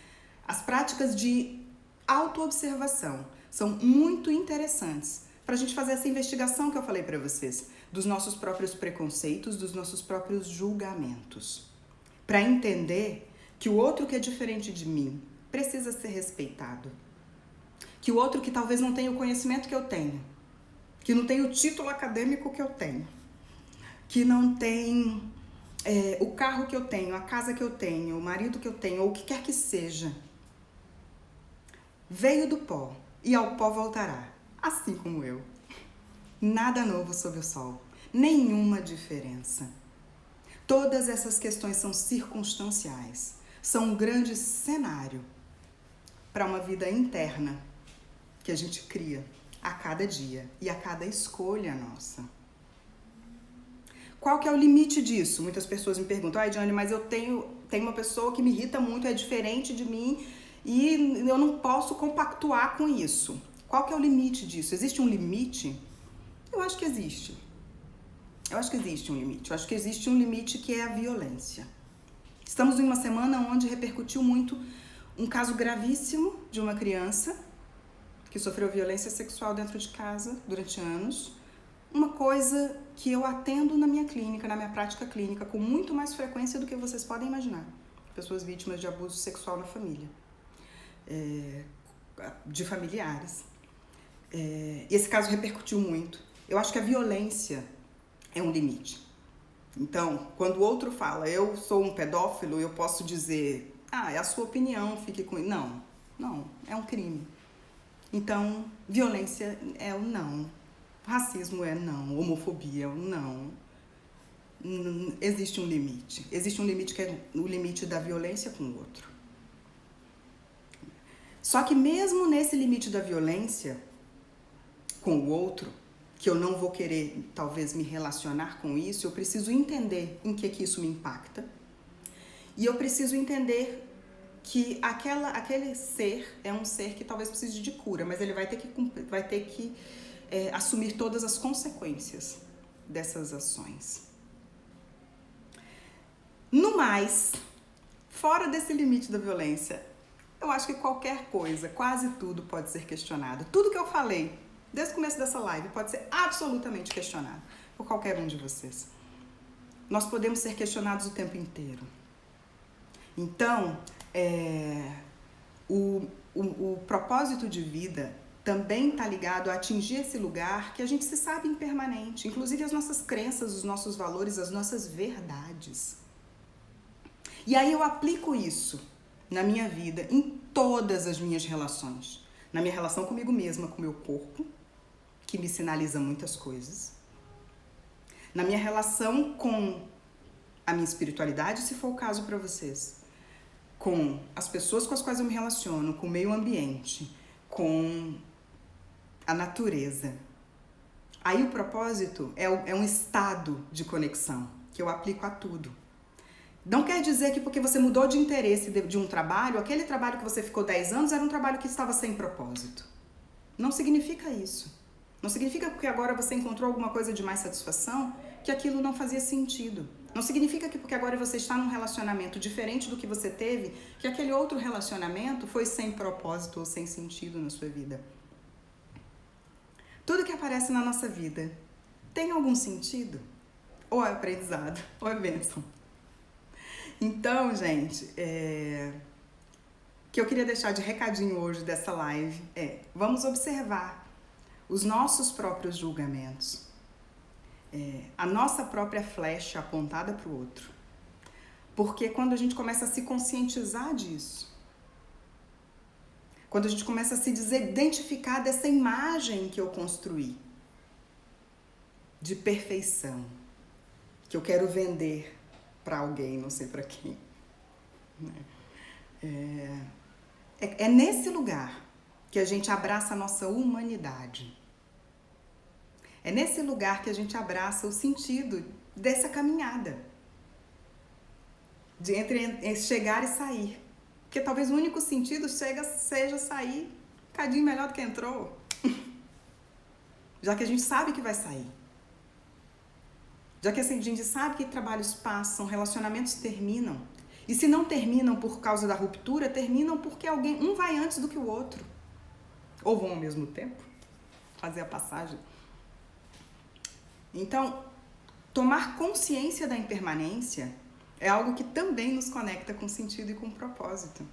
As práticas de autoobservação são muito interessantes para a gente fazer essa investigação que eu falei para vocês, dos nossos próprios preconceitos, dos nossos próprios julgamentos. Para entender que o outro que é diferente de mim precisa ser respeitado. Que o outro que talvez não tenha o conhecimento que eu tenho, que não tem o título acadêmico que eu tenho, que não tem o carro que eu tenho, a casa que eu tenho, o marido que eu tenho, ou o que quer que seja, veio do pó e ao pó voltará, assim como eu. Nada novo sob o sol, nenhuma diferença. Todas essas questões são circunstanciais, são um grande cenário para uma vida interna que a gente cria a cada dia e a cada escolha nossa. Qual que é o limite disso? Muitas pessoas me perguntam, Jane, mas eu tenho uma pessoa que me irrita muito, é diferente de mim e eu não posso compactuar com isso. Qual que é o limite disso? Existe um limite? Eu acho que existe. Eu acho que existe um limite. Eu acho que existe um limite que é a violência. Estamos em uma semana onde repercutiu muito um caso gravíssimo de uma criança que sofreu violência sexual dentro de casa durante anos. Uma coisa que eu atendo na minha clínica, na minha prática clínica, com muito mais frequência do que vocês podem imaginar. Pessoas vítimas de abuso sexual na família, de familiares. E esse caso repercutiu muito. Eu acho que a violência é um limite. Então, quando o outro fala, eu sou um pedófilo, eu posso dizer, é a sua opinião, fique com ele. Não, é um crime. Então, violência é o não. Racismo é não. Homofobia é o não. Existe um limite. Existe um limite que é o limite da violência com o outro. Só que mesmo nesse limite da violência com o outro, que eu não vou querer, talvez, me relacionar com isso, eu preciso entender em que isso me impacta. E eu preciso entender que aquele ser é um ser que talvez precise de cura, mas ele vai ter que assumir todas as consequências dessas ações. No mais, fora desse limite da violência, eu acho que qualquer coisa, quase tudo pode ser questionado. Tudo que eu falei desde o começo dessa live pode ser absolutamente questionado por qualquer um de vocês. Nós podemos ser questionados o tempo inteiro. Então, o propósito de vida também está ligado a atingir esse lugar que a gente se sabe impermanente, inclusive as nossas crenças, os nossos valores, as nossas verdades. E aí eu aplico isso na minha vida, em todas as minhas relações. Na minha relação comigo mesma, com o meu corpo, que me sinaliza muitas coisas. Na minha relação com a minha espiritualidade, se for o caso para vocês. Com as pessoas com as quais eu me relaciono, com o meio ambiente, com a natureza. Aí o propósito é um estado de conexão que eu aplico a tudo. Não quer dizer que porque você mudou de interesse de um trabalho, aquele trabalho que você ficou 10 anos era um trabalho que estava sem propósito. Não significa isso. Não significa que porque agora você encontrou alguma coisa de mais satisfação, que aquilo não fazia sentido. Não significa que porque agora você está num relacionamento diferente do que você teve, que aquele outro relacionamento foi sem propósito ou sem sentido na sua vida. Tudo que aparece na nossa vida tem algum sentido? Ou é aprendizado, ou é bênção. Então, gente, o que eu queria deixar de recadinho hoje dessa live vamos observar os nossos próprios julgamentos, a nossa própria flecha apontada para o outro. Porque quando a gente começa a se conscientizar disso, quando a gente começa a se desidentificar dessa imagem que eu construí, de perfeição, que eu quero vender para alguém, não sei para quem. É nesse lugar que a gente abraça a nossa humanidade. É nesse lugar que a gente abraça o sentido dessa caminhada. De entre chegar e sair. Porque talvez o único sentido seja sair um cadinho melhor do que entrou. Já que a gente sabe que vai sair. Já que a gente sabe que trabalhos passam, relacionamentos terminam. E se não terminam por causa da ruptura, terminam porque um vai antes do que o outro. Ou vão ao mesmo tempo. Fazer a passagem. Então, tomar consciência da impermanência é algo que também nos conecta com sentido e com propósito.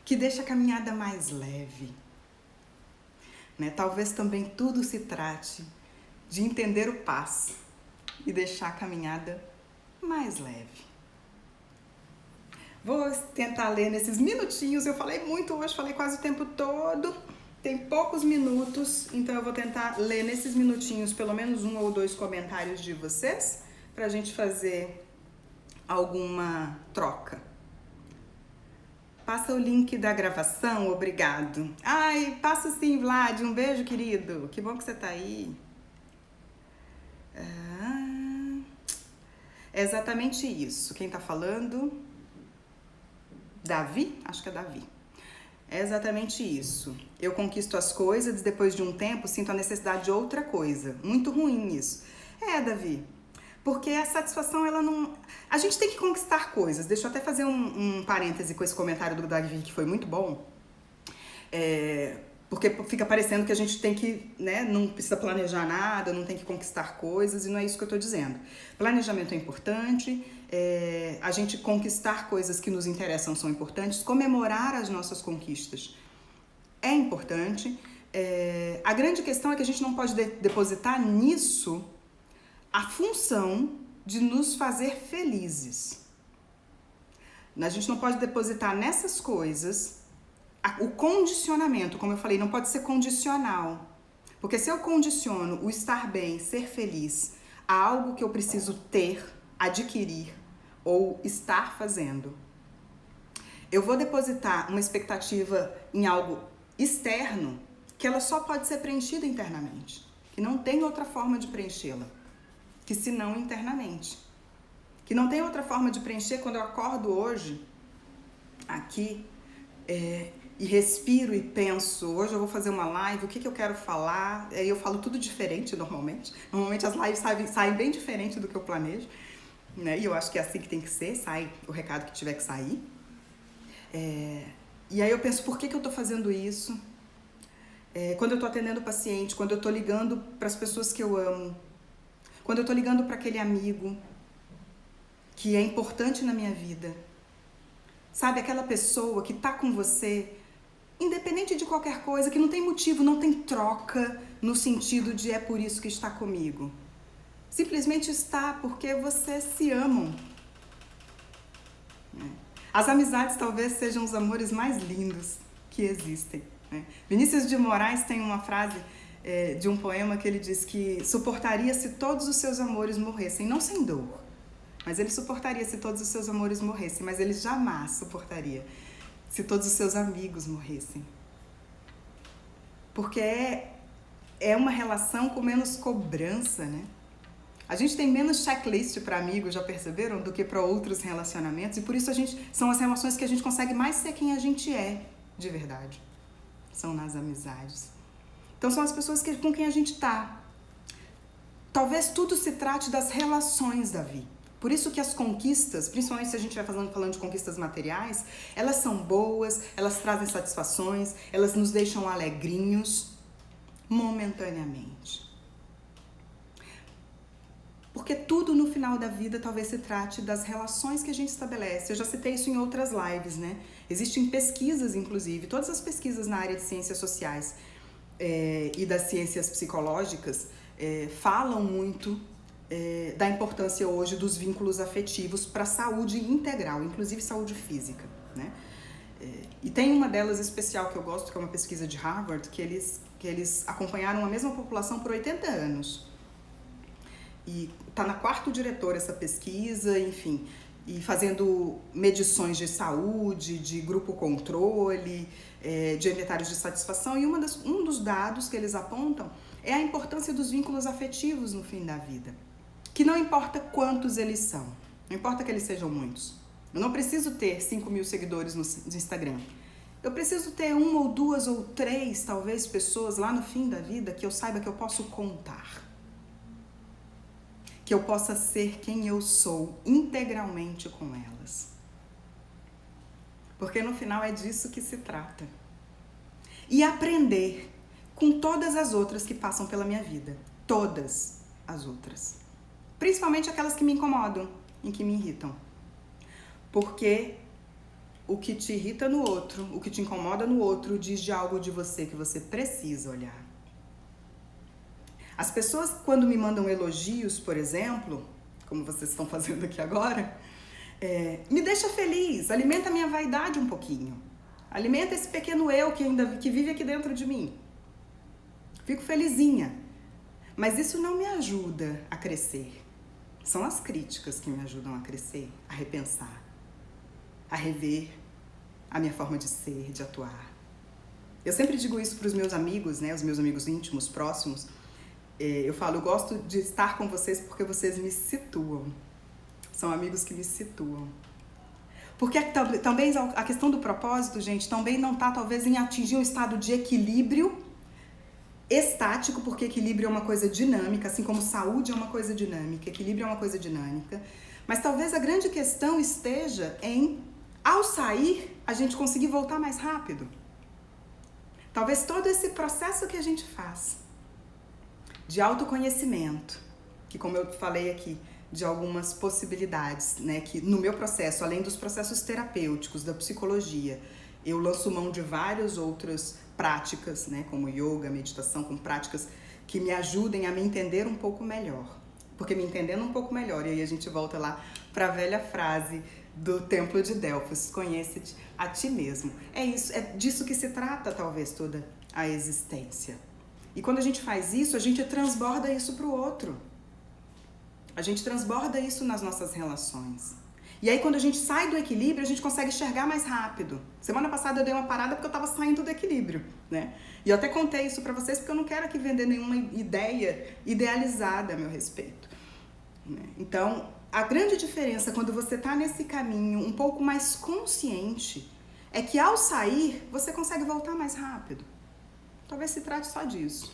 que deixa a caminhada mais leve. Né? Talvez também tudo se trate de entender o passo e deixar a caminhada mais leve. Vou tentar ler nesses minutinhos, eu falei muito hoje, falei quase o tempo todo, tem poucos minutos, então eu vou tentar ler nesses minutinhos pelo menos 1 ou 2 comentários de vocês, pra gente fazer alguma troca. Passa o link da gravação, obrigado. Ai, passa sim, Vlad, um beijo, querido, que bom que você tá aí. É exatamente isso, quem tá falando? Davi? Acho que é Davi. É exatamente isso. Eu conquisto as coisas, depois de um tempo sinto a necessidade de outra coisa. Muito ruim isso. É, Davi, porque a satisfação, ela não... A gente tem que conquistar coisas. Deixa eu até fazer um parêntese com esse comentário do Davi, que foi muito bom. Porque fica parecendo que a gente tem que, né, não precisa planejar nada, não tem que conquistar coisas, e não é isso que eu tô dizendo. Planejamento é importante, a gente conquistar coisas que nos interessam são importantes, comemorar as nossas conquistas é importante. A grande questão é que a gente não pode depositar nisso a função de nos fazer felizes. A gente não pode depositar nessas coisas o condicionamento, como eu falei, não pode ser condicional. Porque se eu condiciono o estar bem, ser feliz, a algo que eu preciso ter, adquirir ou estar fazendo, eu vou depositar uma expectativa em algo externo que ela só pode ser preenchida internamente. Que não tem outra forma de preenchê-la, que se não internamente. Que não tem outra forma de preencher quando eu acordo hoje, aqui, e respiro e penso, hoje eu vou fazer uma live, o que eu quero falar, aí eu falo tudo diferente normalmente as lives saem bem diferente do que eu planejo, né? E eu acho que é assim que tem que ser, sai o recado que tiver que sair, e aí eu penso, por que eu tô fazendo isso? Quando eu tô atendendo o paciente, quando eu tô ligando para as pessoas que eu amo, quando eu tô ligando para aquele amigo que é importante na minha vida, sabe, aquela pessoa que tá com você, independente de qualquer coisa, que não tem motivo, não tem troca no sentido de é por isso que está comigo. Simplesmente está porque vocês se amam. As amizades talvez sejam os amores mais lindos que existem. Vinícius de Moraes tem uma frase de um poema que ele diz que suportaria se todos os seus amores morressem, não sem dor, mas ele suportaria se todos os seus amores morressem, mas ele jamais suportaria se todos os seus amigos morressem. Porque é uma relação com menos cobrança, né? A gente tem menos checklist para amigos, já perceberam? Do que para outros relacionamentos. E por isso são as relações que a gente consegue mais ser quem a gente é, de verdade. São nas amizades. Então são as pessoas com quem a gente tá. Talvez tudo se trate das relações, Davi. Por isso que as conquistas, principalmente se a gente vai falando de conquistas materiais, elas são boas, elas trazem satisfações, elas nos deixam alegrinhos momentaneamente. Porque tudo no final da vida talvez se trate das relações que a gente estabelece. Eu já citei isso em outras lives, né? Existem pesquisas, inclusive, todas as pesquisas na área de ciências sociais e das ciências psicológicas falam muito da importância hoje dos vínculos afetivos para a saúde integral, inclusive saúde física, né? E tem uma delas especial que eu gosto, que é uma pesquisa de Harvard, que eles acompanharam a mesma população por 80 anos. E está na quarto diretor essa pesquisa, enfim, e fazendo medições de saúde, de grupo controle, de inventários de satisfação, e um dos dados que eles apontam é a importância dos vínculos afetivos no fim da vida. Que não importa quantos eles são, não importa que eles sejam muitos. Eu não preciso ter 5.000 seguidores no Instagram. Eu preciso ter 1 ou 2 ou 3, talvez, pessoas lá no fim da vida que eu saiba que eu posso contar. Que eu possa ser quem eu sou integralmente com elas. Porque no final é disso que se trata. E aprender com todas as outras que passam pela minha vida. Todas as outras. Principalmente aquelas que me incomodam e que me irritam. Porque o que te irrita no outro, o que te incomoda no outro, diz de algo de você que você precisa olhar. As pessoas, quando me mandam elogios, por exemplo, como vocês estão fazendo aqui agora, me deixa feliz, alimenta a minha vaidade um pouquinho. Alimenta esse pequeno eu que vive aqui dentro de mim. Fico felizinha. Mas isso não me ajuda a crescer. São as críticas que me ajudam a crescer, a repensar, a rever a minha forma de ser, de atuar. Eu sempre digo isso para os meus amigos, né, os meus amigos íntimos, próximos. Eu falo, eu gosto de estar com vocês porque vocês me situam. São amigos que me situam. Porque também a questão do propósito, gente, também não está talvez em atingir um estado de equilíbrio estático, porque equilíbrio é uma coisa dinâmica, assim como saúde é uma coisa dinâmica, equilíbrio é uma coisa dinâmica. Mas talvez a grande questão esteja em, ao sair, a gente conseguir voltar mais rápido. Talvez todo esse processo que a gente faz de autoconhecimento, que como eu falei aqui, de algumas possibilidades, né, que no meu processo, além dos processos terapêuticos, da psicologia, eu lanço mão de várias outras práticas, né, como yoga, meditação, com práticas que me ajudem a me entender um pouco melhor. Porque me entendendo um pouco melhor, e aí a gente volta lá para a velha frase do Templo de Delfos, conhece-te a ti mesmo. É isso, é disso que se trata talvez toda a existência. E quando a gente faz isso, a gente transborda isso para o outro. A gente transborda isso nas nossas relações. E aí quando a gente sai do equilíbrio, a gente consegue enxergar mais rápido. Semana passada eu dei uma parada porque eu estava saindo do equilíbrio, né? E eu até contei isso para vocês porque eu não quero aqui vender nenhuma ideia idealizada a meu respeito. Então, a grande diferença quando você está nesse caminho um pouco mais consciente é que ao sair, você consegue voltar mais rápido. Talvez se trate só disso.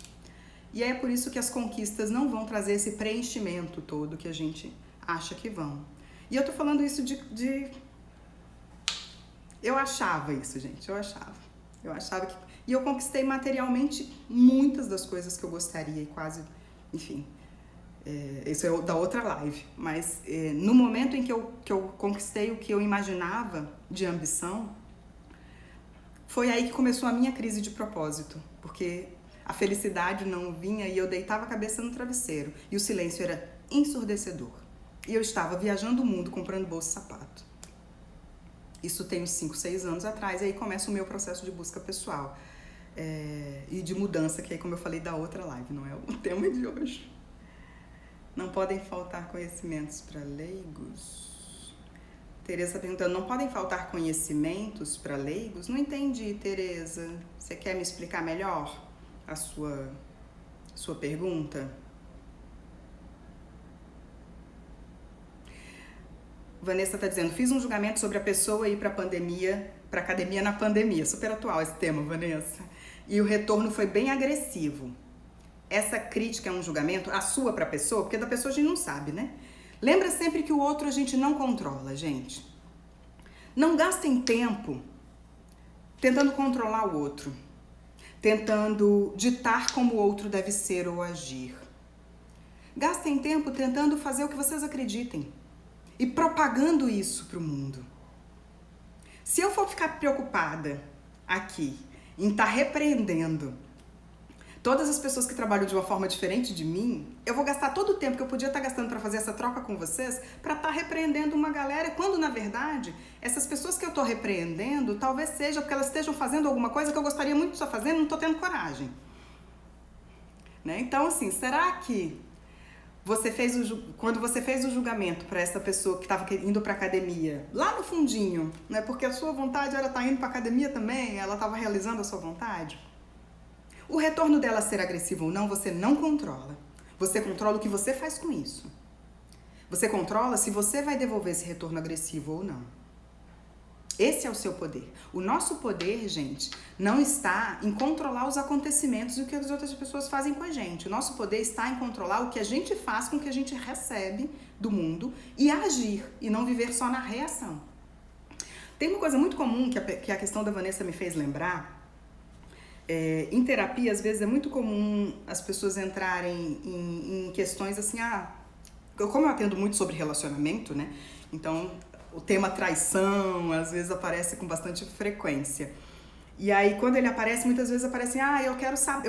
E é por isso que as conquistas não vão trazer esse preenchimento todo que a gente acha que vão. E eu tô falando isso Eu achava isso, gente, eu achava que... E eu conquistei materialmente muitas das coisas que eu gostaria e quase, enfim, isso é da outra live. Mas no momento em que eu conquistei o que eu imaginava de ambição, foi aí que começou a minha crise de propósito, porque a felicidade não vinha e eu deitava a cabeça no travesseiro e o silêncio era ensurdecedor. E eu estava viajando o mundo comprando bolsa e sapato. Isso tem uns 5, 6 anos atrás, e aí começa o meu processo de busca pessoal e de mudança, que aí, como eu falei da outra live, não é o tema de hoje. Não podem faltar conhecimentos para leigos? Tereza perguntando, não podem faltar conhecimentos para leigos? Não entendi, Tereza. Você quer me explicar melhor a sua pergunta? Vanessa está dizendo, fiz um julgamento sobre a pessoa ir para academia na pandemia. Super atual esse tema, Vanessa. E o retorno foi bem agressivo. Essa crítica é um julgamento, a sua para a pessoa, porque da pessoa a gente não sabe, né? Lembra sempre que o outro a gente não controla, gente. Não gastem tempo tentando controlar o outro, tentando ditar como o outro deve ser ou agir. Gastem tempo tentando fazer o que vocês acreditem e propagando isso para o mundo. Se eu for ficar preocupada aqui em estar repreendendo todas as pessoas que trabalham de uma forma diferente de mim, eu vou gastar todo o tempo que eu podia estar gastando para fazer essa troca com vocês para estar repreendendo uma galera, quando na verdade essas pessoas que eu estou repreendendo talvez seja porque elas estejam fazendo alguma coisa que eu gostaria muito de estar fazendo e não estou tendo coragem. Né? Então assim, será que quando você fez o julgamento para essa pessoa que estava indo para academia, lá no fundinho, né, porque a sua vontade era estar indo para academia também, ela estava realizando a sua vontade, o retorno dela ser agressivo ou não, você não controla. Você controla o que você faz com isso. Você controla se você vai devolver esse retorno agressivo ou não. Esse é o seu poder. O nosso poder, gente, não está em controlar os acontecimentos e o que as outras pessoas fazem com a gente. O nosso poder está em controlar o que a gente faz com o que a gente recebe do mundo e agir, e não viver só na reação. Tem uma coisa muito comum que a questão da Vanessa me fez lembrar. Em terapia, às vezes, é muito comum as pessoas entrarem em questões assim, como eu atendo muito sobre relacionamento, né? Então, o tema traição, às vezes aparece com bastante frequência. E aí, quando ele aparece, muitas vezes aparece assim, eu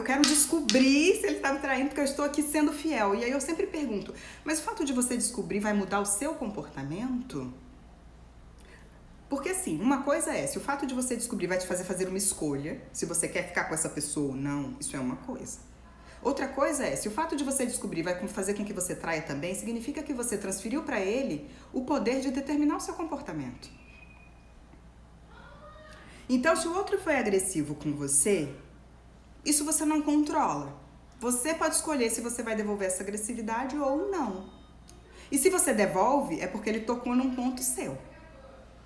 quero descobrir se ele tá me traindo, porque eu estou aqui sendo fiel. E aí eu sempre pergunto, mas o fato de você descobrir vai mudar o seu comportamento? Porque assim, uma coisa é, se o fato de você descobrir vai te fazer uma escolha, se você quer ficar com essa pessoa ou não, isso é uma coisa. Outra coisa é, se o fato de você descobrir vai fazer com que você traia também, significa que você transferiu para ele o poder de determinar o seu comportamento. Então, se o outro foi agressivo com você, isso você não controla. Você pode escolher se você vai devolver essa agressividade ou não. E se você devolve, é porque ele tocou num ponto seu.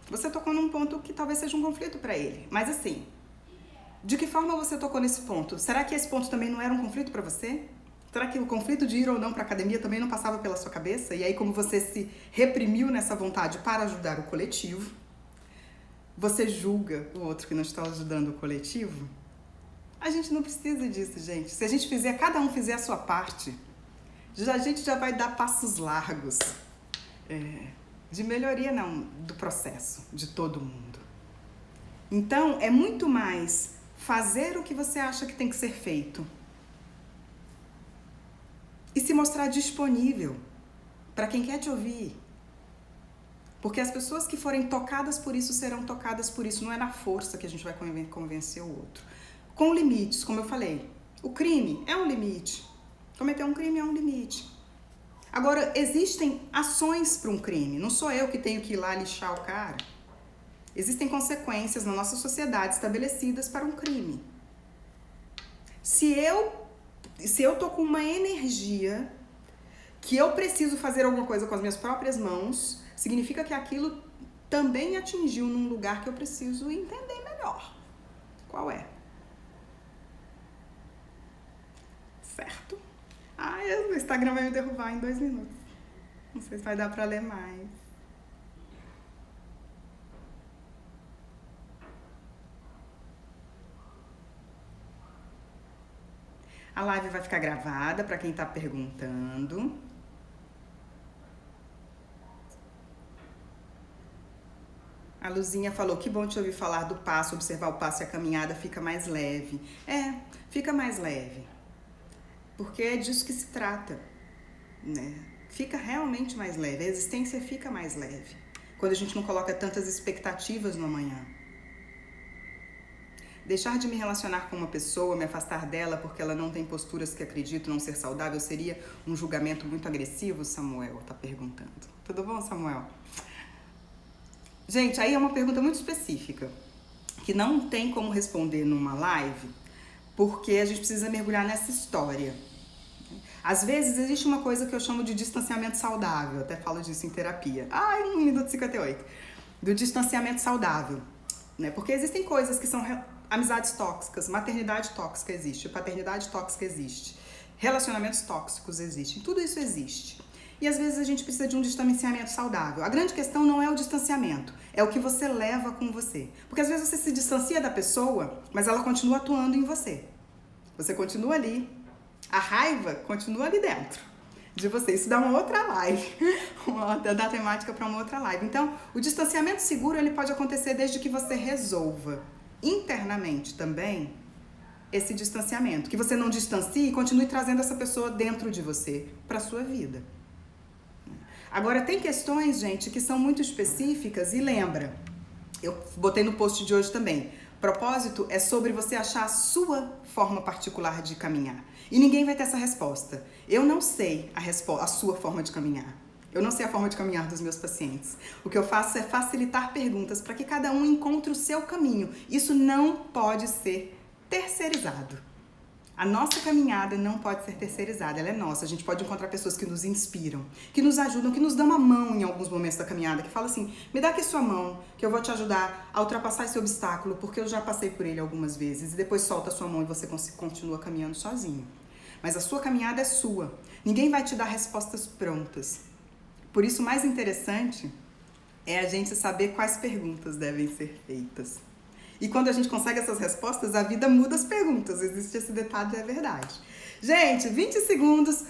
Você tocou num ponto que talvez seja um conflito para ele. Mas assim, de que forma você tocou nesse ponto? Será que esse ponto também não era um conflito para você? Será que o conflito de ir ou não para academia também não passava pela sua cabeça? E aí, como você se reprimiu nessa vontade para ajudar o coletivo, você julga o outro que não está ajudando o coletivo? A gente não precisa disso, gente. Se a gente cada um fizer a sua parte, a gente já vai dar passos largos de melhoria do processo de todo mundo. Então, é muito mais fazer o que você acha que tem que ser feito e se mostrar disponível para quem quer te ouvir. Porque as pessoas que forem tocadas por isso serão tocadas por isso. Não é na força que a gente vai convencer o outro. Com limites, como eu falei. O crime é um limite. Cometer um crime é um limite. Agora, existem ações para um crime. Não sou eu que tenho que ir lá lixar o cara. Existem consequências na nossa sociedade estabelecidas para um crime. Se eu tô com uma energia que eu preciso fazer alguma coisa com as minhas próprias mãos, significa que aquilo também atingiu num lugar que eu preciso entender melhor. Qual é? Certo? O Instagram vai me derrubar em 2 minutos. Não sei se vai dar pra ler mais. A live vai ficar gravada para quem tá perguntando. A Luzinha falou, que bom te ouvir falar do passo, observar o passo e a caminhada fica mais leve. Fica mais leve. Porque é disso que se trata, né? Fica realmente mais leve, a existência fica mais leve. Quando a gente não coloca tantas expectativas no amanhã. Deixar de me relacionar com uma pessoa, me afastar dela porque ela não tem posturas que acredito não ser saudável, seria um julgamento muito agressivo? Samuel tá perguntando. Tudo bom, Samuel? Gente, aí é uma pergunta muito específica, que não tem como responder numa live, porque a gente precisa mergulhar nessa história. Às vezes existe uma coisa que eu chamo de distanciamento saudável, até falo disso em terapia. 1 minuto e 58. Do distanciamento saudável, né? Porque existem coisas que são amizades tóxicas, maternidade tóxica existe, paternidade tóxica existe, relacionamentos tóxicos existem, tudo isso existe. E às vezes a gente precisa de um distanciamento saudável. A grande questão não é o distanciamento, é o que você leva com você. Porque às vezes você se distancia da pessoa, mas ela continua atuando em você. Você continua ali, a raiva continua ali dentro de você. Isso dá uma outra live, dá temática para uma outra live. Então, o distanciamento seguro ele pode acontecer desde que você resolva internamente também esse distanciamento. Que você não distancie e continue trazendo essa pessoa dentro de você para sua vida. Agora, tem questões, gente, que são muito específicas e lembra, eu botei no post de hoje também, propósito é sobre você achar a sua forma particular de caminhar. E ninguém vai ter essa resposta. Eu não sei a sua forma de caminhar. Eu não sei a forma de caminhar dos meus pacientes. O que eu faço é facilitar perguntas para que cada um encontre o seu caminho. Isso não pode ser terceirizado. A nossa caminhada não pode ser terceirizada, ela é nossa. A gente pode encontrar pessoas que nos inspiram, que nos ajudam, que nos dão uma mão em alguns momentos da caminhada, que falam assim, me dá aqui sua mão, que eu vou te ajudar a ultrapassar esse obstáculo, porque eu já passei por ele algumas vezes. E depois solta a sua mão e você continua caminhando sozinho. Mas a sua caminhada é sua. Ninguém vai te dar respostas prontas. Por isso, o mais interessante é a gente saber quais perguntas devem ser feitas. E quando a gente consegue essas respostas, a vida muda as perguntas. Existe esse detalhe, é verdade. Gente, 20 segundos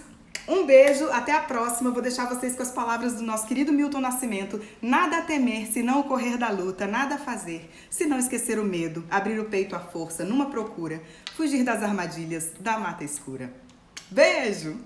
Um beijo, até a próxima. Vou deixar vocês com as palavras do nosso querido Milton Nascimento. Nada a temer se não o correr da luta, nada a fazer se não esquecer o medo, abrir o peito à força numa procura, fugir das armadilhas da mata escura. Beijo!